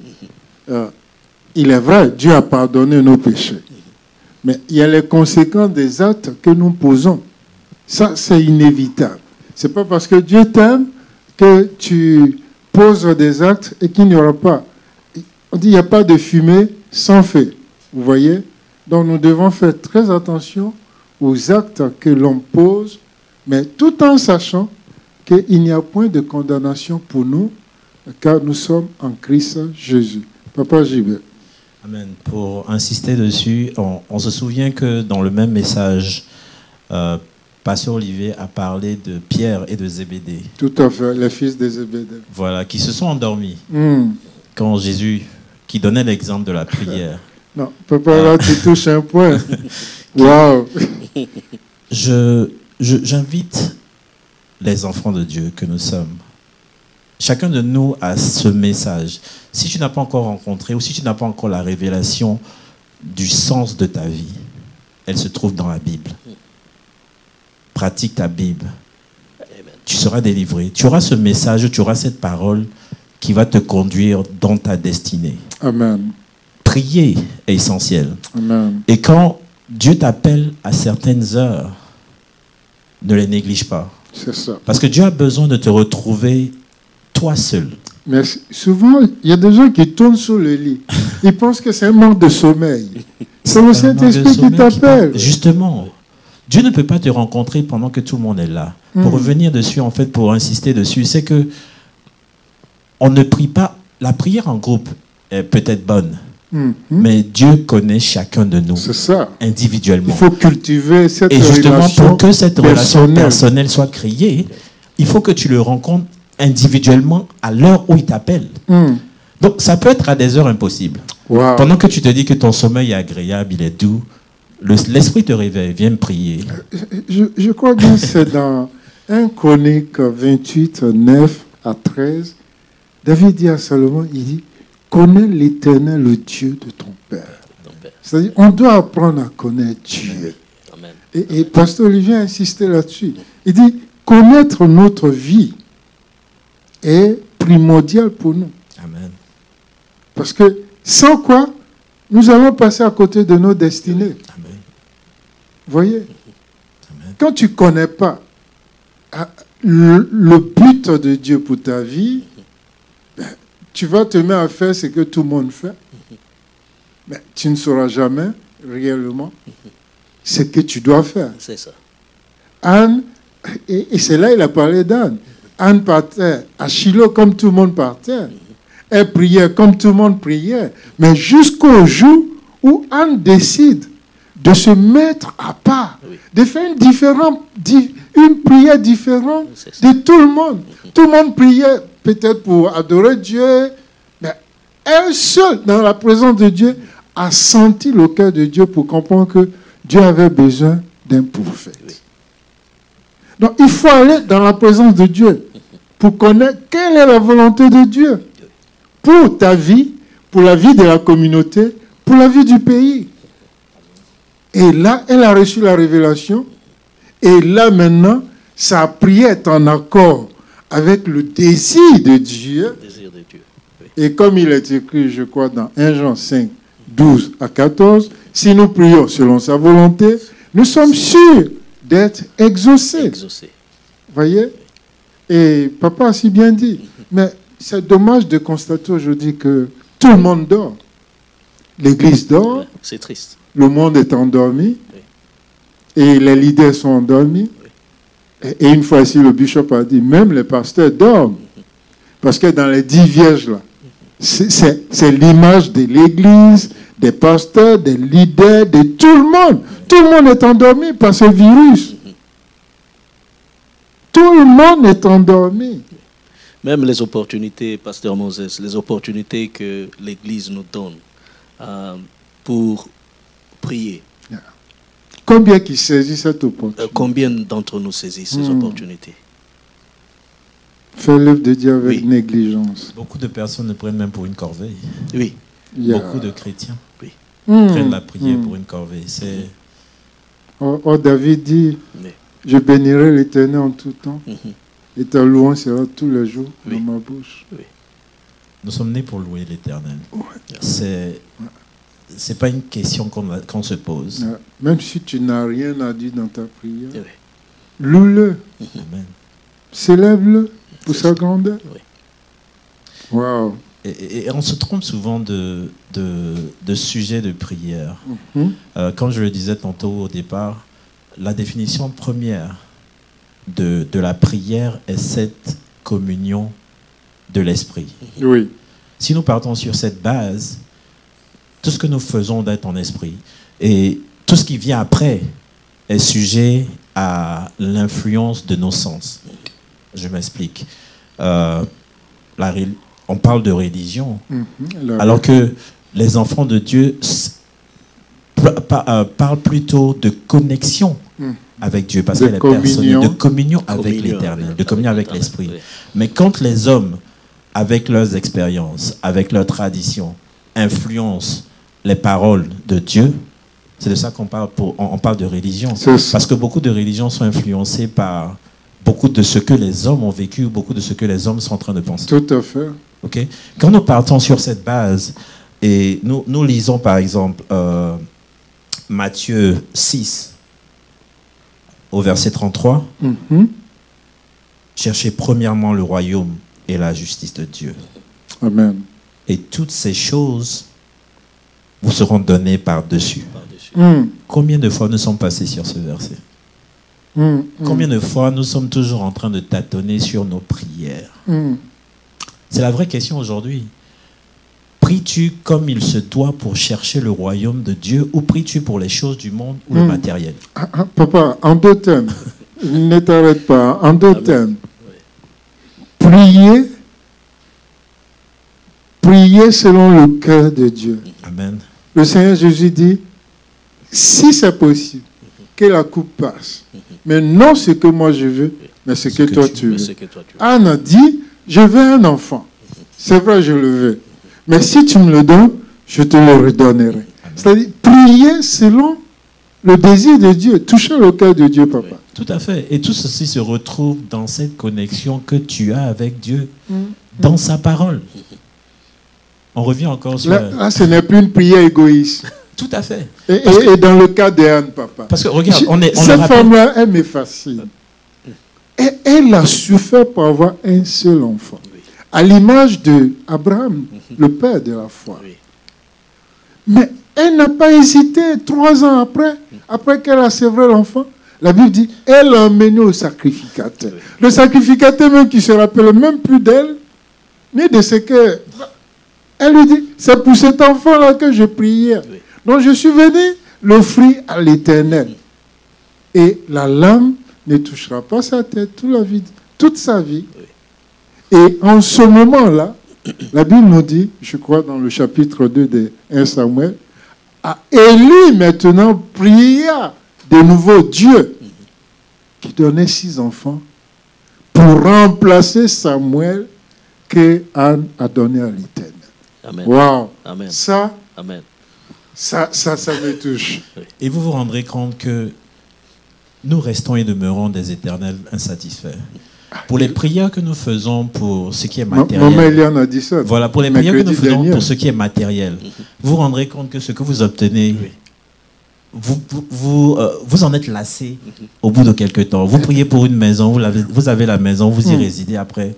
Il est vrai, Dieu a pardonné nos péchés. Mais il y a les conséquences des actes que nous posons. Ça, c'est inévitable. Ce n'est pas parce que Dieu t'aime que tu poses des actes et qu'il n'y aura pas. On dit qu'il n'y a pas de fumée sans feu. Vous voyez? Donc nous devons faire très attention aux actes que l'on pose, mais tout en sachant qu'il n'y a point de condamnation pour nous, car nous sommes en Christ Jésus. Papa Gilbert. Amen. Pour insister dessus, on se souvient que dans le même message, Pasteur Olivier a parlé de Pierre et de Zébédée. Tout à fait, les fils de Zébédée. Voilà, qui se sont endormis quand Jésus, qui donnait l'exemple de la prière. Non, papa, là, tu touches un point. Waouh! J'invite les enfants de Dieu que nous sommes. Chacun de nous a ce message. Si tu n'as pas encore rencontré ou si tu n'as pas encore la révélation du sens de ta vie, elle se trouve dans la Bible. Pratique ta Bible. Tu seras délivré. Tu auras ce message, tu auras cette parole qui va te conduire dans ta destinée. Amen. Prier est essentiel. Amen. Et quand Dieu t'appelle à certaines heures, ne les néglige pas. C'est ça. Parce que Dieu a besoin de te retrouver toi seul. Mais souvent, il y a des gens qui tournent sur le lit. Ils pensent que c'est un manque de sommeil. C'est le Saint-Esprit qui t'appelle. Justement, Dieu ne peut pas te rencontrer pendant que tout le monde est là. Pour revenir dessus, en fait, pour insister dessus, c'est que on ne prie pas. La prière en groupe est peut-être bonne, mais Dieu connaît chacun de nous. C'est ça. Individuellement. Il faut cultiver cette relation. Et justement, pour que cette relation personnelle soit créée, il faut que tu le rencontres individuellement à l'heure où il t'appelle. Donc, ça peut être à des heures impossibles. Wow. Pendant que tu te dis que ton sommeil est agréable, il est doux, l'esprit te réveille, viens prier. Je crois bien que c'est dans 1 Chronique 28, 9 à 13. David dit à Salomon, il dit, connais l'Éternel, le Dieu de ton Père. C'est-à-dire, on doit apprendre à connaître Dieu. Amen. Et Pasteur Olivier a insisté là-dessus. Il dit, connaître notre vie est primordial pour nous. Amen. Parce que sans quoi, nous allons passer à côté de nos destinées. Amen. Vous voyez? Amen. Quand tu ne connais pas le but de Dieu pour ta vie, tu vas te mettre à faire ce que tout le monde fait, mais tu ne sauras jamais réellement ce que tu dois faire. C'est ça. Anne, et c'est là qu'il a parlé d'Anne. Anne partait à Shiloh comme tout le monde partait. Elle priait comme tout le monde priait. Mais jusqu'au jour où Anne décide de se mettre à part, de faire une prière différente de tout le monde. Tout le monde priait peut-être pour adorer Dieu, mais elle seule, dans la présence de Dieu, a senti le cœur de Dieu pour comprendre que Dieu avait besoin d'un prophète. Donc il faut aller dans la présence de Dieu pour connaître quelle est la volonté de Dieu pour ta vie, pour la vie de la communauté, pour la vie du pays. Et là, elle a reçu la révélation. Et là, maintenant, sa prière est en accord avec le désir de Dieu. Oui. Et comme il est écrit, je crois, dans 1 Jean 5, 12 à 14, si nous prions selon sa volonté, nous sommes sûrs d'être exaucés. Vous voyez? Et papa a si bien dit. Mais c'est dommage de constater aujourd'hui que tout le monde dort. L'Église dort. C'est triste. Le monde est endormi. Et les leaders sont endormis. Et une fois ici, le bishop a dit, même les pasteurs dorment. Parce que dans les 10 vierges, là, c'est l'image de l'Église, des pasteurs, des leaders, de tout le monde. Tout le monde est endormi par ce virus. Tout le monde est endormi. Même les opportunités, Pasteur Moses, les opportunités que l'Église nous donne pour prier. Combien qui saisissent cette opportunité? Combien d'entre nous saisissent ces opportunités? Faire l'œuvre de Dieu avec négligence. Beaucoup de personnes le prennent même pour une corvée. Oui. Beaucoup de chrétiens prennent la prière pour une corvée. Oh, David dit, je bénirai l'Éternel en tout temps. Et ta louange sera tous les jours dans ma bouche. Oui. Nous sommes nés pour louer l'Éternel. Ouais. C'est pas une question qu'on se pose. Ouais. Même si tu n'as rien à dire dans ta prière, Oui. loue-le, Amen. célèbre-le pour sa grandeur. Oui. Wow. Et on se trompe souvent de sujet de prière. Comme je le disais tantôt au départ, la définition première de la prière est cette communion de l'esprit. Oui. Si nous partons sur cette base, tout ce que nous faisons d'être en esprit et tout ce qui vient après est sujet à l'influence de nos sens. Je m'explique. On parle de religion, alors que les enfants de Dieu parlent plutôt de connexion avec Dieu, parce qu'elle est personnelle, de communion avec l'Éternel, de communion avec l'Esprit. Mais quand les hommes, avec leurs expériences, avec leurs traditions, influencent les paroles de Dieu, c'est de ça qu'on parle. On parle de religion, parce que beaucoup de religions sont influencées par beaucoup de ce que les hommes ont vécu, beaucoup de ce que les hommes sont en train de penser. Tout à fait. Okay? Quand nous partons sur cette base, et nous lisons par exemple Matthieu 6, au verset 33, cherchez premièrement le royaume et la justice de Dieu. Amen. Et toutes ces choses vous seront données par-dessus. Combien de fois nous sommes passés sur ce verset? Combien de fois nous sommes toujours en train de tâtonner sur nos prières? C'est la vraie question aujourd'hui. Pries-tu comme il se doit pour chercher le royaume de Dieu, ou pries-tu pour les choses du monde ou le matériel? Papa, en deux thèmes. Ne t'arrête pas. En deux thèmes. Prier selon le cœur de Dieu. Amen. Le Seigneur Jésus dit, si c'est possible, que la coupe passe. Mais non ce que moi je veux, mais ce que toi tu veux. Anne a dit, je veux un enfant. C'est vrai, je le veux. Mais si tu me le donnes, je te le redonnerai. C'est-à-dire, prier selon le désir de Dieu, toucher le cœur de Dieu, papa. Tout à fait. Et tout ceci se retrouve dans cette connexion que tu as avec Dieu, dans sa parole. On revient encore sur... Là, ce n'est plus une prière égoïste. Tout à fait. Et dans le cas d'Anne, papa. Parce que, regarde, cette femme-là, elle me fascine. Et elle a souffert pour avoir un seul enfant. À l'image d'Abraham, le père de la foi. Mais elle n'a pas hésité 3 ans après qu'elle a sévré l'enfant. La Bible dit, elle l'a emmené au sacrificateur. Le sacrificateur même qui ne se rappelle même plus d'elle, ni de ce que... Elle lui dit, c'est pour cet enfant-là que je priais. Donc je suis venu l'offrir à l'Éternel. Et la lame ne touchera pas sa tête toute sa vie. Et en ce moment-là, la Bible nous dit, je crois dans le chapitre 2 de 1 Samuel, Élie maintenant pria de nouveau Dieu, qui donnait 6 enfants, pour remplacer Samuel que Anne a donné à l'Éternel. Amen. Wow. Amen. Ça, Amen. Ça me touche. Et vous vous rendrez compte que nous restons et demeurons des éternels insatisfaits. Pour les prières que nous faisons pour ce qui est matériel. Maman Eliane a dit ça. Voilà, pour les prières que nous faisons pour ce qui est matériel, vous vous rendrez compte que ce que vous obtenez, vous en êtes lassé au bout de quelques temps. Vous priez pour une maison, vous avez la maison, vous y résidez après.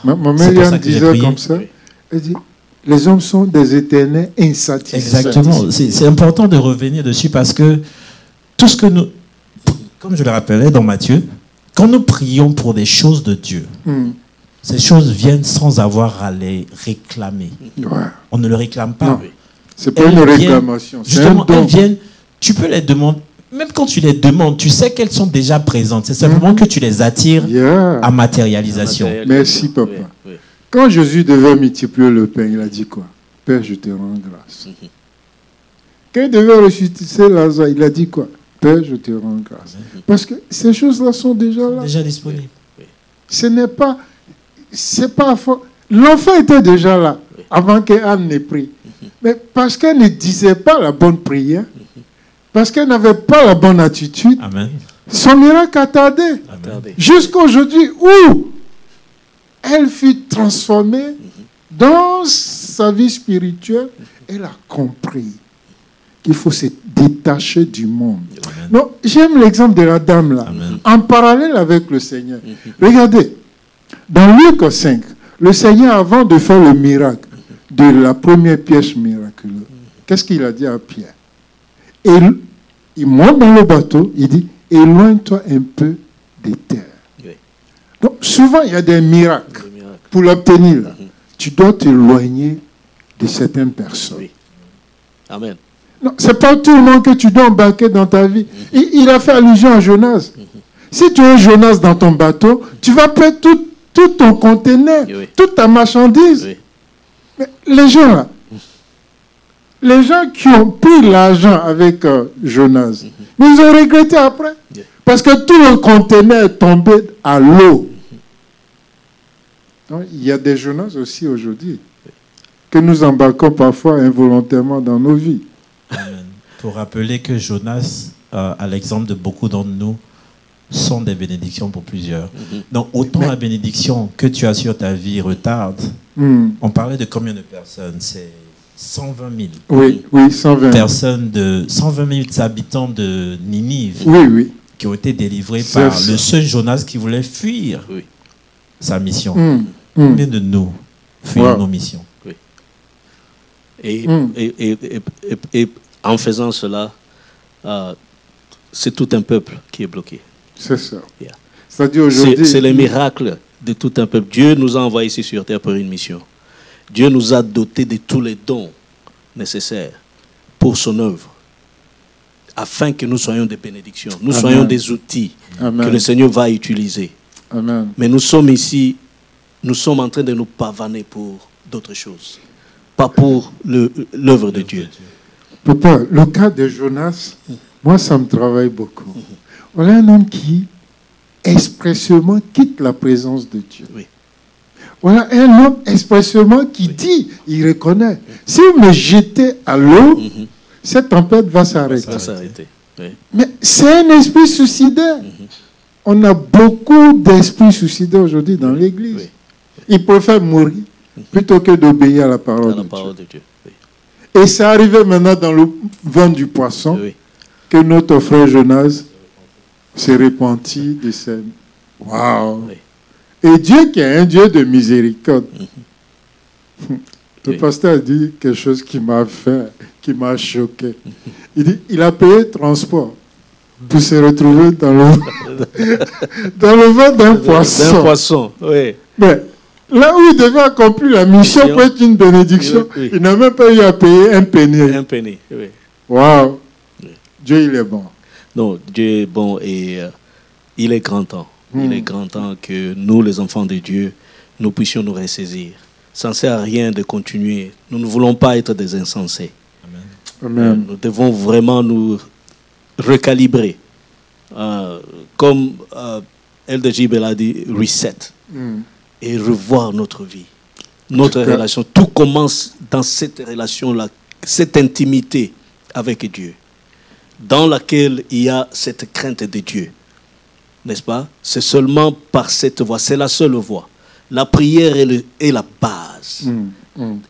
Maman Eliane disait comme ça, elle dit, les hommes sont des éternels insatisfaits. Exactement, c'est important de revenir dessus parce que tout ce que nous, comme je le rappelais dans Matthieu, quand nous prions pour des choses de Dieu, ces choses viennent sans avoir à les réclamer. On ne le réclame pas. Ce n'est pas une réclamation. Justement, elles viennent, tu peux les demander. Même quand tu les demandes, tu sais qu'elles sont déjà présentes. C'est simplement que tu les attires à matérialisation. Merci, papa. Quand Jésus devait multiplier le pain, il a dit quoi? Père, je te rends grâce. Quand il devait ressusciter Lazare, il a dit quoi? Père, je te rends grâce. Parce que ces choses-là sont déjà là. Déjà disponibles. Ce n'est pas... C'est pas faux. L'enfant était déjà là, avant qu'Anne n'ait pris. Mais parce qu'elle ne disait pas la bonne prière, parce qu'elle n'avait pas la bonne attitude, Amen. son miracle a tardé. Jusqu'à aujourd'hui où elle fut transformée dans sa vie spirituelle. Elle a compris qu'il faut se détacher du monde. Donc, j'aime l'exemple de la dame là, en parallèle avec le Seigneur. Regardez, dans Luc 5, le Seigneur, avant de faire le miracle de la première pièce miraculeuse, qu'est-ce qu'il a dit à Pierre? Et il monte dans le bateau, il dit, éloigne-toi un peu des terres. Oui. Donc, souvent, il y a des miracles. Pour l'obtenir, tu dois t'éloigner de certaines personnes. Oui. Amen. Non, c'est pas tout le monde que tu dois embarquer dans ta vie. Il a fait allusion à Jonas. Si tu as Jonas dans ton bateau, tu vas perdre tout ton conteneur, toute ta marchandise. Oui. Mais les gens là, les gens qui ont pris l'argent avec Jonas, ils ont regretté après. Parce que tout le conteneur est tombé à l'eau. Donc, il y a des Jonas aussi aujourd'hui que nous embarquons parfois involontairement dans nos vies. Amen. Pour rappeler que Jonas, à l'exemple de beaucoup d'entre nous, sont des bénédictions pour plusieurs. Donc, autant la bénédiction que tu as sur ta vie retarde, on parlait de combien de personnes? C'est 120 000. Oui, 120 personnes de 120 000 habitants de Ninive qui ont été délivrés par le seul Jonas qui voulait fuir sa mission. Combien de nous fuyons nos missions? Et en faisant cela, c'est tout un peuple qui est bloqué. C'est ça. Yeah. C'est-à-dire aujourd'hui, c'est le miracle de tout un peuple. Dieu nous a envoyés ici sur terre pour une mission. Dieu nous a dotés de tous les dons nécessaires pour son œuvre, afin que nous soyons des bénédictions, nous soyons des outils que le Seigneur va utiliser. Amen. Mais nous sommes ici, nous sommes en train de nous pavaner pour d'autres choses, pas pour l'œuvre de Dieu. Papa, le cas de Jonas, moi ça me travaille beaucoup. Voilà un homme qui expressément quitte la présence de Dieu. Oui. Voilà un homme expressément qui dit, il reconnaît, si vous me jetez à l'eau, cette tempête va s'arrêter. Oui. Mais c'est un esprit suicidaire. On a beaucoup d'esprits suicidaires aujourd'hui dans l'Église. Oui. Ils préfèrent mourir plutôt que d'obéir à la parole de Dieu. Oui. Et c'est arrivé maintenant dans le vent du poisson que notre frère Jonas s'est repenti de scène. Waouh! Et Dieu qui est un Dieu de miséricorde. Le pasteur a dit quelque chose qui m'a choqué. Il dit, il a payé le transport pour se retrouver dans le vent d'un poisson. D'un poisson, oui. Mais là où il devait accomplir la mission pour être une bénédiction, il n'a même pas eu à payer un penny. Un penny, oui. Waouh! Dieu, il est bon. Non, Dieu est bon et il est grand temps. Il est grand temps que nous, les enfants de Dieu, nous puissions nous ressaisir. Ça ne sert à rien de continuer. Nous ne voulons pas être des insensés. Amen. Nous devons vraiment nous recalibrer. Comme Elder Gibel a dit, reset. Et revoir notre vie, notre relation. Tout commence dans cette relation-là, cette intimité avec Dieu, dans laquelle il y a cette crainte de Dieu. N'est-ce pas? C'est seulement par cette voie, c'est la seule voie. La prière est la base.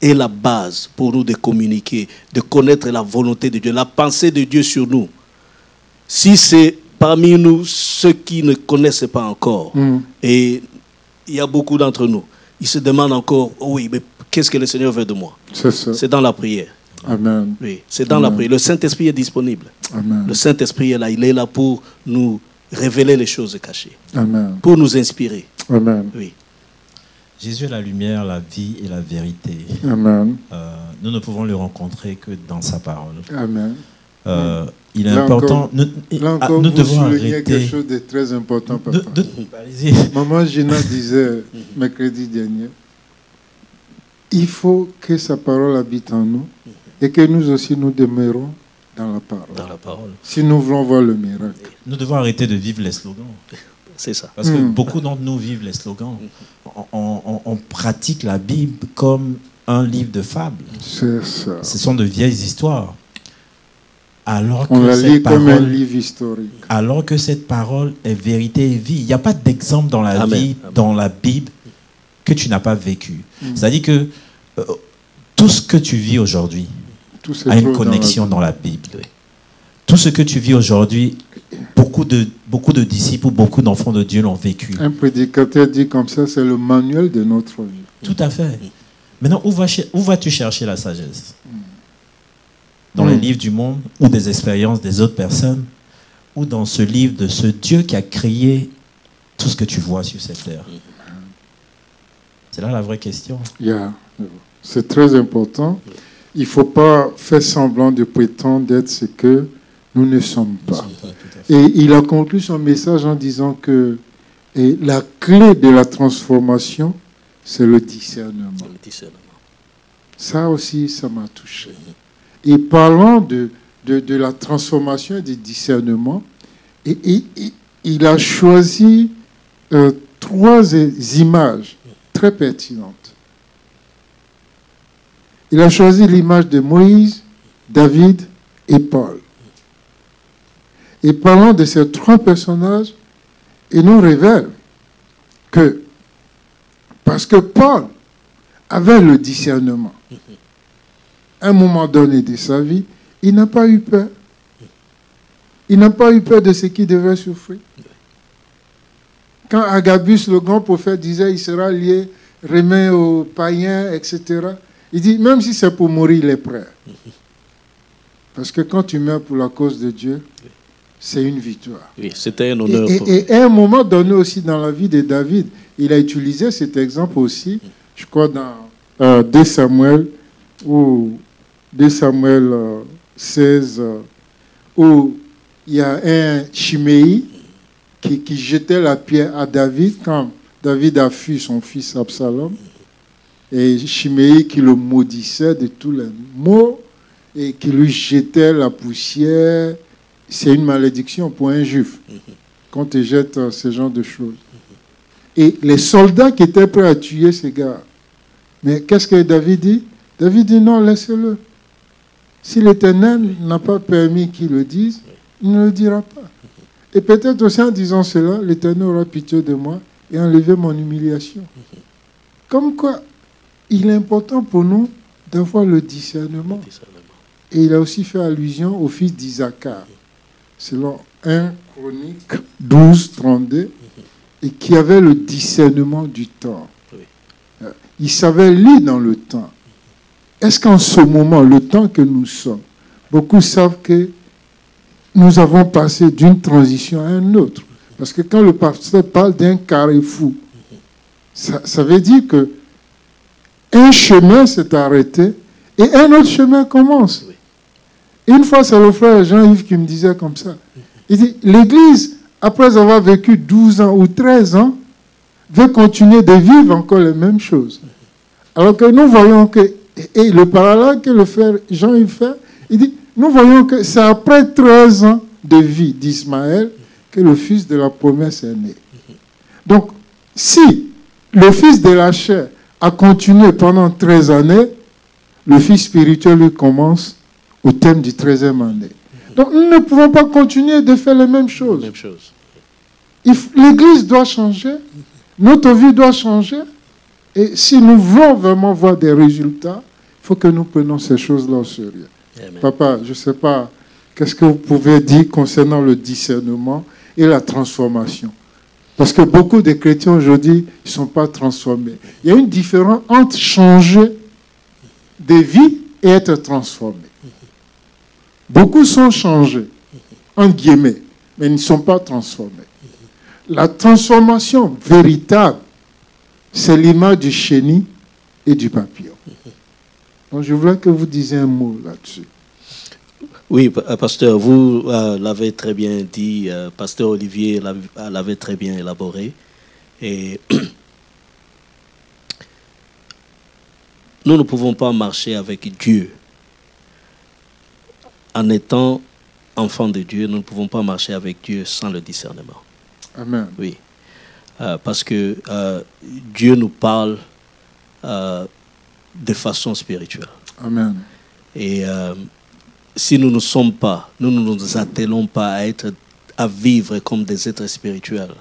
Est la base pour nous de communiquer, de connaître la volonté de Dieu, la pensée de Dieu sur nous. Si c'est parmi nous ceux qui ne connaissent pas encore, et il y a beaucoup d'entre nous, ils se demandent encore, oh oui, mais qu'est-ce que le Seigneur veut de moi? C'est dans la prière. Amen. Oui, c'est dans la prière. Le Saint-Esprit est disponible. Amen. Le Saint-Esprit est là. Il est là pour nous révéler les choses cachées. Amen. Pour nous inspirer. Amen. Oui. Jésus est la lumière, la vie et la vérité. Amen. Nous ne pouvons le rencontrer que dans sa parole. Amen. Il est important. Nous devons arrêter quelque chose de très important, papa. Allez-y. Maman Gina disait mercredi dernier, il faut que sa parole habite en nous et que nous aussi nous demeurons dans la parole. Dans la parole. Si nous voulons voir le miracle. Nous devons arrêter de vivre les slogans. C'est ça. Parce que beaucoup d'entre nous vivent les slogans. On pratique la Bible comme un livre de fables. C'est ça. Ce sont de vieilles histoires. Alors On que la cette lit comme un parole, livre historique. alors que cette parole est vérité et vie. Il n'y a pas d'exemple dans la Amen. vie, Amen. dans la Bible, que tu n'as pas vécu. C'est-à-dire que tout ce que tu vis aujourd'hui Tout se a une trouve dans la connexion Bible. dans la Bible. Tout ce que tu vis aujourd'hui, beaucoup de disciples ou beaucoup d'enfants de Dieu l'ont vécu. Un prédicateur dit comme ça, c'est le manuel de notre vie. Tout à fait. Maintenant, où vas-tu chercher la sagesse? Dans les livres du monde, ou des expériences des autres personnes, ou dans ce livre de ce Dieu qui a créé tout ce que tu vois sur cette terre? C'est là la vraie question. C'est très important. Il ne faut pas faire semblant de prétendre d'être ce que nous ne sommes pas. Et il a conclu son message en disant que la clé de la transformation, c'est le discernement. Ça aussi, ça m'a touché. Et parlant de la transformation et du discernement, il a choisi 3 images très pertinentes. Il a choisi l'image de Moïse, David et Paul. Et parlant de ces 3 personnages, il nous révèle que, parce que Paul avait le discernement, à un moment donné de sa vie, il n'a pas eu peur. Il n'a pas eu peur de ce qu'il devait souffrir. Quand Agabus, le grand prophète, disait il sera lié, remis aux païens, etc., il dit, même si c'est pour mourir, il est prêt. Parce que quand tu meurs pour la cause de Dieu, c'est une victoire. Oui, c'était un honneur. Et à un moment donné aussi dans la vie de David, il a utilisé cet exemple aussi, je crois dans 2 Samuel, ou 2 Samuel 16, où il y a un Chiméi qui jetait la pierre à David quand David a fui son fils Absalom. Et Chiméi qui le maudissait de tous les maux et qui lui jetait la poussière. C'est une malédiction pour un juif qu'on te jette ce genre de choses. Et les soldats qui étaient prêts à tuer ces gars, mais qu'est-ce que David dit? David dit non, laissez-le. Si l'Éternel n'a pas permis qu'il le dise, il ne le dira pas. Et peut-être aussi en disant cela, l'Éternel aura pitié de moi et enlever mon humiliation. Comme quoi, il est important pour nous d'avoir le discernement. Et il a aussi fait allusion au fils d'Isaacar, selon 1 Chronique 12, 32, et qui avait le discernement du temps. Il savait lire dans le temps. Est-ce qu'en ce moment, le temps que nous sommes, beaucoup savent que nous avons passé d'une transition à une autre? Parce que quand le pasteur parle d'un carrefour, ça veut dire que un chemin s'est arrêté et un autre chemin commence. Une fois, c'est le frère Jean-Yves qui me disait comme ça. Il dit, l'Église, après avoir vécu 12 ans ou 13 ans, veut continuer de vivre encore les mêmes choses. Alors que nous voyons que, et le parallèle que le frère Jean-Yves fait, il dit, nous voyons que c'est après 13 ans de vie d'Ismaël que le fils de la promesse est né. Donc, si le fils de la chair a continué pendant 13 années, le fils spirituel lui commence au thème du 13e année. Donc nous ne pouvons pas continuer de faire les mêmes choses. L'Église doit changer, notre vie doit changer, et si nous voulons vraiment voir des résultats, il faut que nous prenions ces choses-là au sérieux. Amen. Papa, je ne sais pas, qu'est-ce que vous pouvez dire concernant le discernement et la transformation? Parce que beaucoup de chrétiens aujourd'hui ne sont pas transformés. Il y a une différence entre changer de vie et être transformé. Beaucoup sont changés, entre guillemets, mais ils ne sont pas transformés. La transformation véritable, c'est l'image du chenil et du papillon. Donc je voulais que vous disiez un mot là-dessus. Oui, pasteur, vous l'avez très bien dit, pasteur Olivier l'avait très bien élaboré. Et nous ne pouvons pas marcher avec Dieu. En étant enfants de Dieu, nous ne pouvons pas marcher avec Dieu sans le discernement. Amen. Oui, parce que Dieu nous parle de façon spirituelle. Amen. Et si nous ne sommes pas, nous ne nous attelons pas à vivre comme des êtres spirituels,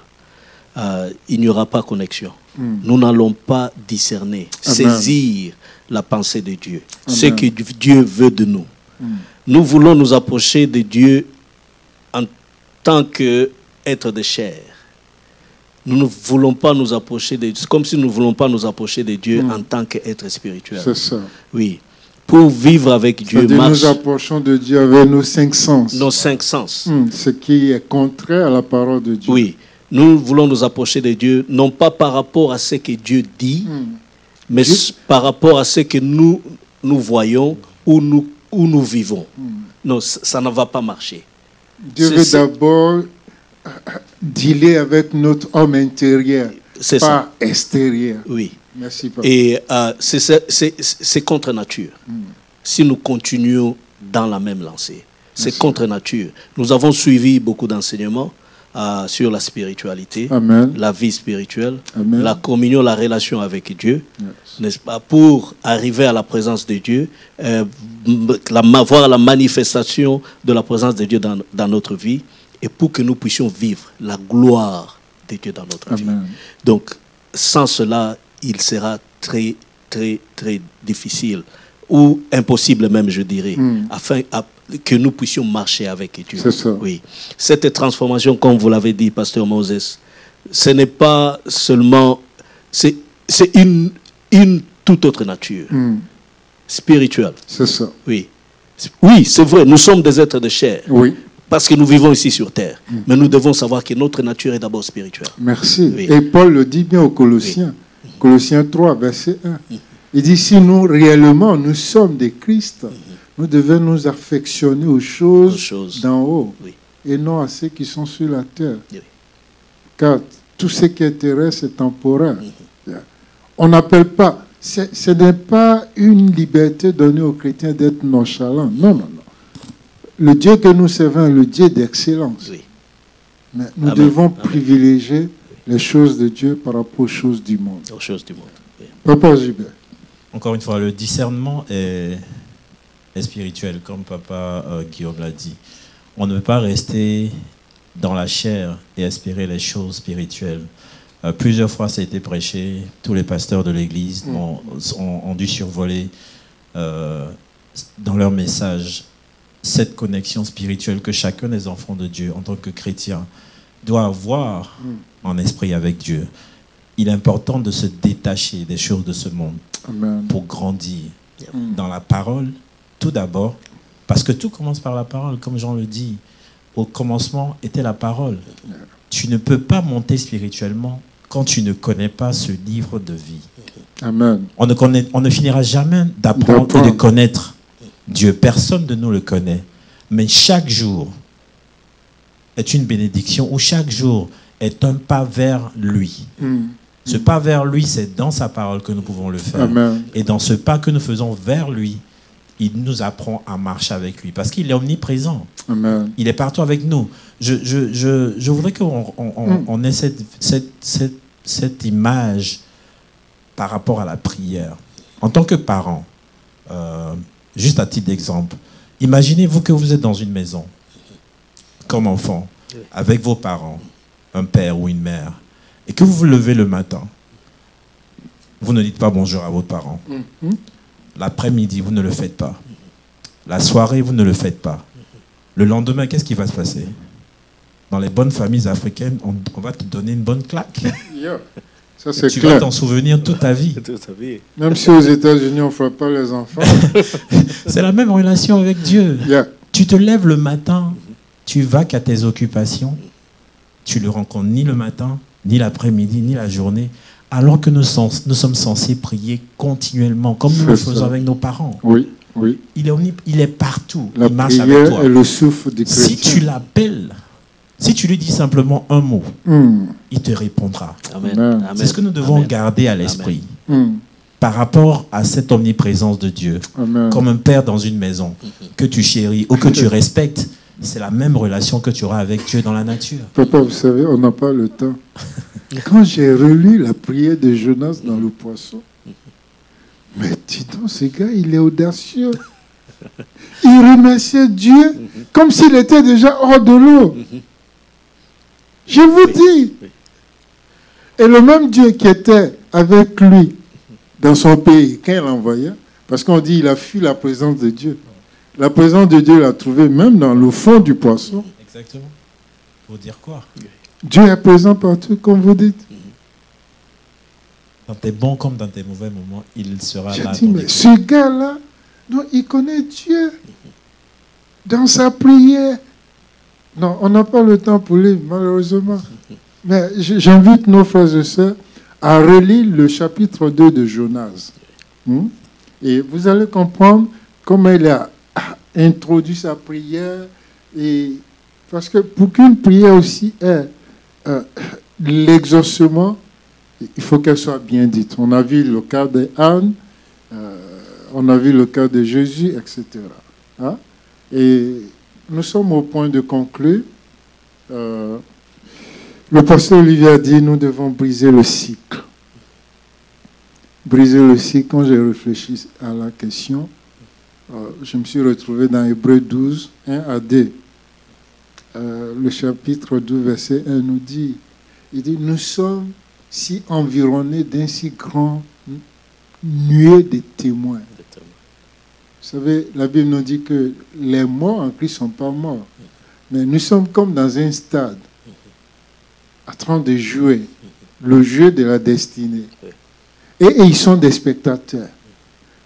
il n'y aura pas connexion. Nous n'allons pas discerner, saisir la pensée de Dieu, ce que Dieu veut de nous. Nous voulons nous approcher de Dieu en tant qu'être de chair. Nous ne voulons pas nous approcher de Dieu. C'est comme si nous ne voulons pas nous approcher de Dieu en tant qu'être spirituel. C'est ça. Oui. Pour vivre avec Dieu, nous approchons de Dieu avec nos 5 sens. Nos 5 sens. Ce qui est contraire à la parole de Dieu. Oui. Nous voulons nous approcher de Dieu, non pas par rapport à ce que Dieu dit, mais par rapport à ce que nous voyons ou nous vivons. Non, ça ne va pas marcher. Dieu veut d'abord dealer avec notre homme intérieur, pas extérieur. Oui. Merci, papa. Et c'est contre nature. Si nous continuons dans la même lancée, c'est contre nature. Nous avons suivi beaucoup d'enseignements sur la spiritualité, la vie spirituelle, la communion, la relation avec Dieu, n'est-ce pas, pour arriver à la présence de Dieu, voir la manifestation de la présence de Dieu dans notre vie, et pour que nous puissions vivre la gloire de Dieu dans notre vie. Donc, sans cela, il sera très, très, très difficile, ou impossible même, je dirais, afin que nous puissions marcher avec Dieu. C'est ça. Oui. Cette transformation, comme vous l'avez dit, Pasteur Moses, ce n'est pas seulement... C'est une toute autre nature, spirituelle. C'est ça. Oui. Oui, c'est vrai, nous sommes des êtres de chair. Oui. Parce que nous vivons ici sur terre. Mais nous devons savoir que notre nature est d'abord spirituelle. Merci. Oui. Et Paul le dit bien aux Colossiens. Oui. Colossiens 3, verset 1. Il dit, si nous réellement nous sommes des Christ, nous devons nous affectionner aux choses d'en haut, et non à ceux qui sont sur la terre. Car tout ce qui est terrestre est temporaire. On n'appelle pas, ce n'est pas une liberté donnée aux chrétiens d'être nonchalants. Non, non, non. Le Dieu que nous servons est le Dieu d'excellence. Mais nous devons privilégier les choses de Dieu par rapport aux choses du monde. Aux choses du monde. Papa Gilbert. Encore une fois, le discernement est spirituel, comme Papa Guillaume l'a dit. On ne peut pas rester dans la chair et espérer les choses spirituelles. Plusieurs fois, ça a été prêché. Tous les pasteurs de l'Église ont dû survoler dans leur message cette connexion spirituelle que chacun des enfants de Dieu, en tant que chrétien, doit avoir en esprit avec Dieu. Il est important de se détacher des choses de ce monde pour grandir dans la parole, tout d'abord, parce que tout commence par la parole, comme Jean le dit. Au commencement était la parole. Tu ne peux pas monter spirituellement quand tu ne connais pas ce livre de vie. Amen. On ne finira jamais d'apprendre et de connaître Dieu. Personne de nous le connaît. Mais chaque jour est une bénédiction, ou chaque jour est un pas vers lui. Ce pas vers lui, c'est dans sa parole que nous pouvons le faire. Amen. Et dans ce pas que nous faisons vers lui, il nous apprend à marcher avec lui. Parce qu'il est omniprésent. Amen. Il est partout avec nous. Je voudrais qu'on ait cette image par rapport à la prière. En tant que parent, juste à titre d'exemple, imaginez-vous que vous êtes dans une maison, comme enfant, avec vos parents, un père ou une mère, et que vous vous levez le matin. Vous ne dites pas bonjour à vos parents. L'après-midi, vous ne le faites pas. La soirée, vous ne le faites pas. Le lendemain, qu'est-ce qui va se passer? Dans les bonnes familles africaines, on va te donner une bonne claque. Ça, c'est tu clair. vas t'en souvenir toute ta vie. Même si aux États-Unis, on ne frappe pas les enfants. C'est la même relation avec Dieu. Tu te lèves le matin, tu vas qu'à tes occupations, tu ne le rencontres ni le matin, ni l'après-midi, ni la journée, alors que nous sommes censés prier continuellement, comme nous le faisons avec nos parents. Oui, oui. Il est partout. La il marche prière avec toi. est le souffle du chrétien. Si tu l'appelles, si tu lui dis simplement un mot, il te répondra. Amen. C'est ce que nous devons garder à l'esprit par rapport à cette omniprésence de Dieu. Comme un père dans une maison que tu chéris ou que tu respectes, c'est la même relation que tu auras avec Dieu dans la nature. Papa, vous savez, on n'a pas le temps. Quand j'ai relu la prière de Jonas dans le poisson, mais dis donc, ce gars, il est audacieux. Il remerciait Dieu comme s'il était déjà hors de l'eau. Je vous dis. Et le même Dieu qui était avec lui dans son pays, quand il l'envoyait, parce qu'on dit qu'il a fui la présence de Dieu. La présence de Dieu l'a trouvé même dans le fond du poisson. Exactement. Pour dire quoi? Dieu est présent partout, comme vous dites. Dans tes bons comme dans tes mauvais moments, il sera Je là. dis, mais ce gars-là, non, il connaît Dieu. Dans sa prière. Non, on n'a pas le temps pour lire, malheureusement. Mais j'invite nos frères et sœurs à relire le chapitre 2 de Jonas. Et vous allez comprendre comment il a introduit sa prière. Et parce que pour qu'une prière aussi ait l'exaucement, il faut qu'elle soit bien dite. On a vu le cas d'Anne, on a vu le cas de Jésus, etc. Hein? Et nous sommes au point de conclure. Le pasteur Olivier a dit, nous devons briser le cycle. Briser le cycle, quand j'ai réfléchi à la question, je me suis retrouvé dans Hébreux 12, 1 à 2. Le chapitre 12, verset 1 nous dit, il dit, nous sommes si environnés d'un si grand nuée de témoins. Vous savez, la Bible nous dit que les morts en Christ ne sont pas morts. Mais nous sommes comme dans un stade, en train de jouer le jeu de la destinée. Et ils sont des spectateurs.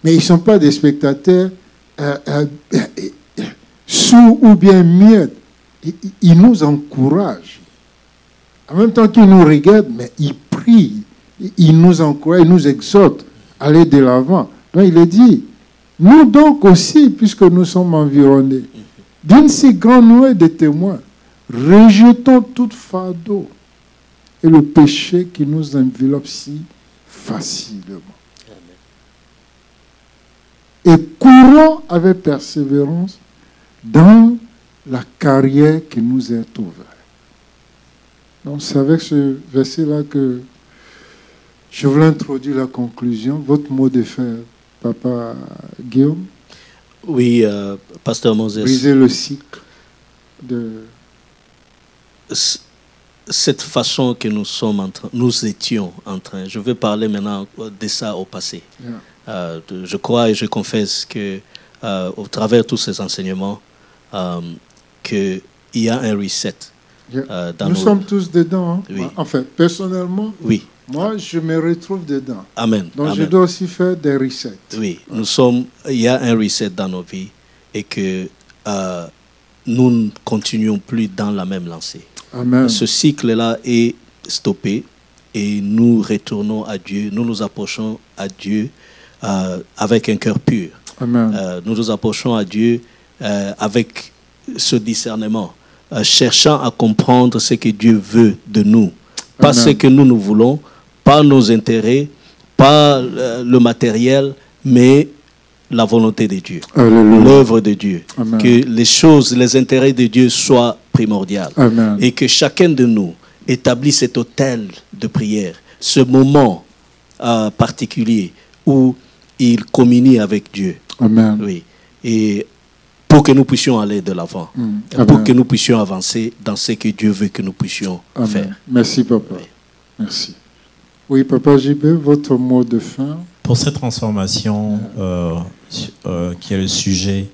Mais ils ne sont pas des spectateurs sourds ou bien muets. Ils nous encouragent. En même temps qu'ils nous regardent, mais ils prient. Ils nous encouragent, ils nous exhortent à aller de l'avant. Donc il est dit, nous donc aussi, puisque nous sommes environnés d'une si grande nuée de témoins, rejetons toute fardeau et le péché qui nous enveloppe si facilement. Et courons avec persévérance dans la carrière qui nous est ouverte. Donc c'est avec ce verset-là que je voulais introduire la conclusion. Votre mot de fin, Papa Guillaume? Oui, Pasteur Moses. Briser le cycle de... Cette façon que nous étions en train, je vais parler maintenant de ça au passé. Yeah. Je crois et je confesse que au travers de tous ces enseignements, qu'il y a un reset. Yeah. Nous sommes tous dedans. Hein? Oui. Enfin, personnellement, oui. Moi, je me retrouve dedans. Amen. Donc, Amen. Je dois aussi faire des resets. Oui, il y a un reset dans nos vies et que nous ne continuons plus dans la même lancée. Amen. Ce cycle-là est stoppé et nous retournons à Dieu, nous nous approchons à Dieu avec un cœur pur. Amen. Nous nous approchons à Dieu avec ce discernement, cherchant à comprendre ce que Dieu veut de nous. Pas Amen. Ce que nous voulons, pas nos intérêts, pas le matériel, mais la volonté de Dieu, l'œuvre de Dieu. Amen. Que les choses, les intérêts de Dieu soient primordiaux. Amen. Et que chacun de nous établisse cet autel de prière, ce moment particulier où il communie avec Dieu. Amen. Oui. Et pour que nous puissions aller de l'avant, pour que nous puissions avancer dans ce que Dieu veut que nous puissions Amen. faire. Merci, Papa. Oui. Merci. Oui, Papa JB, votre mot de fin. Pour cette transformation, qui est le sujet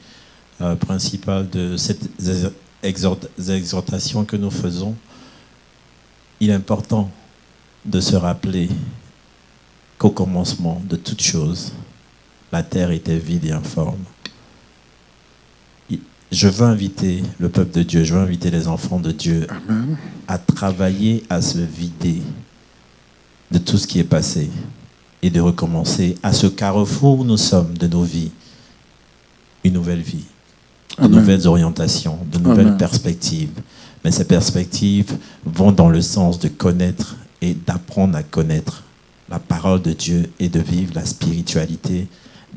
principal de cette exhortation que nous faisons, il est important de se rappeler qu'au commencement de toute chose, la terre était vide et informe. Je veux inviter le peuple de Dieu, je veux inviter les enfants de Dieu Amen. À travailler à se vider de tout ce qui est passé et de recommencer à ce carrefour où nous sommes de nos vies, une nouvelle vie, de Amen. nouvelles orientations, de nouvelles Amen. Perspectives. Mais ces perspectives vont dans le sens de connaître et d'apprendre à connaître la parole de Dieu et de vivre la spiritualité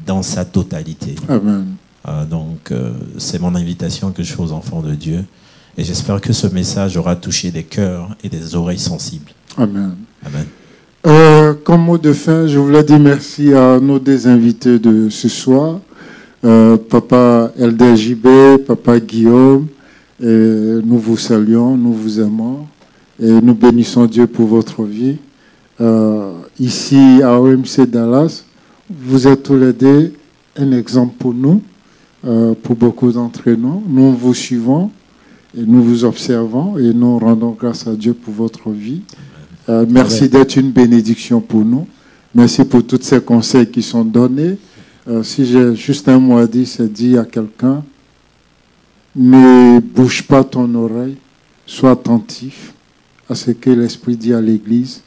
dans sa totalité. Amen. Donc, c'est mon invitation que je fais aux enfants de Dieu. Et j'espère que ce message aura touché des cœurs et des oreilles sensibles. Amen. Amen. Comme mot de fin, je voulais dire merci à nos deux invités de ce soir. Papa LDJB, Papa Guillaume, nous vous saluons, nous vous aimons et nous bénissons Dieu pour votre vie. Ici à OMC Dallas, vous êtes tous les deux un exemple pour nous, pour beaucoup d'entre nous. Nous vous suivons et nous vous observons et nous rendons grâce à Dieu pour votre vie. Merci d'être une bénédiction pour nous. Merci pour tous ces conseils qui sont donnés. Si j'ai juste un mot à dire, c'est dire à quelqu'un, ne bouge pas ton oreille, sois attentif à ce que l'Esprit dit à l'Église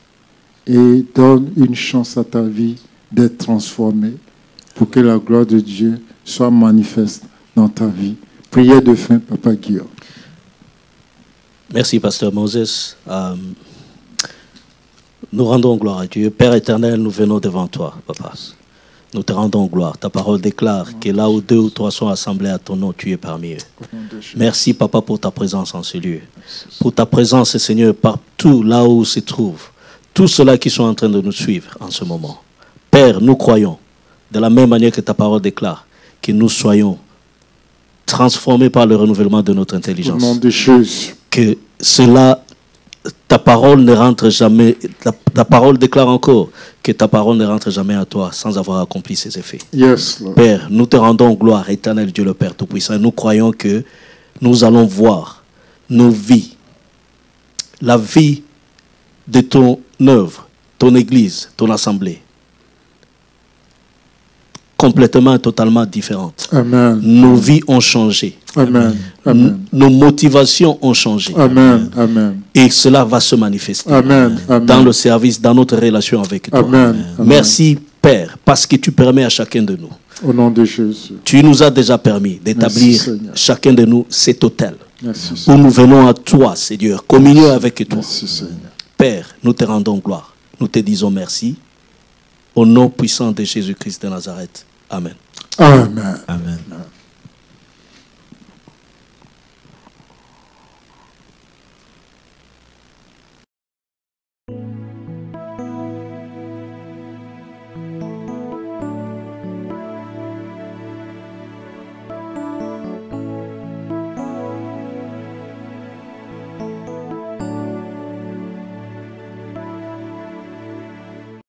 et donne une chance à ta vie d'être transformée pour que la gloire de Dieu soit manifeste dans ta vie. Prière de fin, Papa Guillaume. Merci, Pasteur Moses. Nous rendons gloire à Dieu. Père éternel, nous venons devant toi, Papa. Nous te rendons gloire. Ta parole déclare que là où 2 ou 3 sont assemblés à ton nom, tu es parmi eux. Merci, Papa, pour ta présence en ce lieu. Pour ta présence, Seigneur, partout là où se trouvent tous ceux-là qui sont en train de nous suivre en ce moment. Père, nous croyons, de la même manière que ta parole déclare, que nous soyons transformés par le renouvellement de notre intelligence. Au nom de Jésus. Que cela, ta parole ne rentre jamais, ta parole déclare encore que ta parole ne rentre jamais à toi sans avoir accompli ses effets. Yes, Lord. Père, nous te rendons gloire, éternel Dieu le Père Tout-Puissant. Et nous croyons que nous allons voir nos vies, la vie de ton œuvre, ton église, ton assemblée, complètement, totalement différente. Amen. Nos vies ont changé. Amen. Amen. Nos motivations ont changé. Amen. Amen. Et cela va se manifester Amen. Amen. dans le service, dans notre relation avec toi. Amen. Merci, Père, parce que tu permets à chacun de nous. Au nom de Jésus. Tu nous as déjà permis d'établir Merci, chacun de nous cet hôtel Merci, où Seigneur. nous venons à toi, Seigneur, communier avec toi. Merci, Seigneur. Père, nous te rendons gloire. Nous te disons merci. Au nom puissant de Jésus-Christ de Nazareth. Amen. Amen. Amen.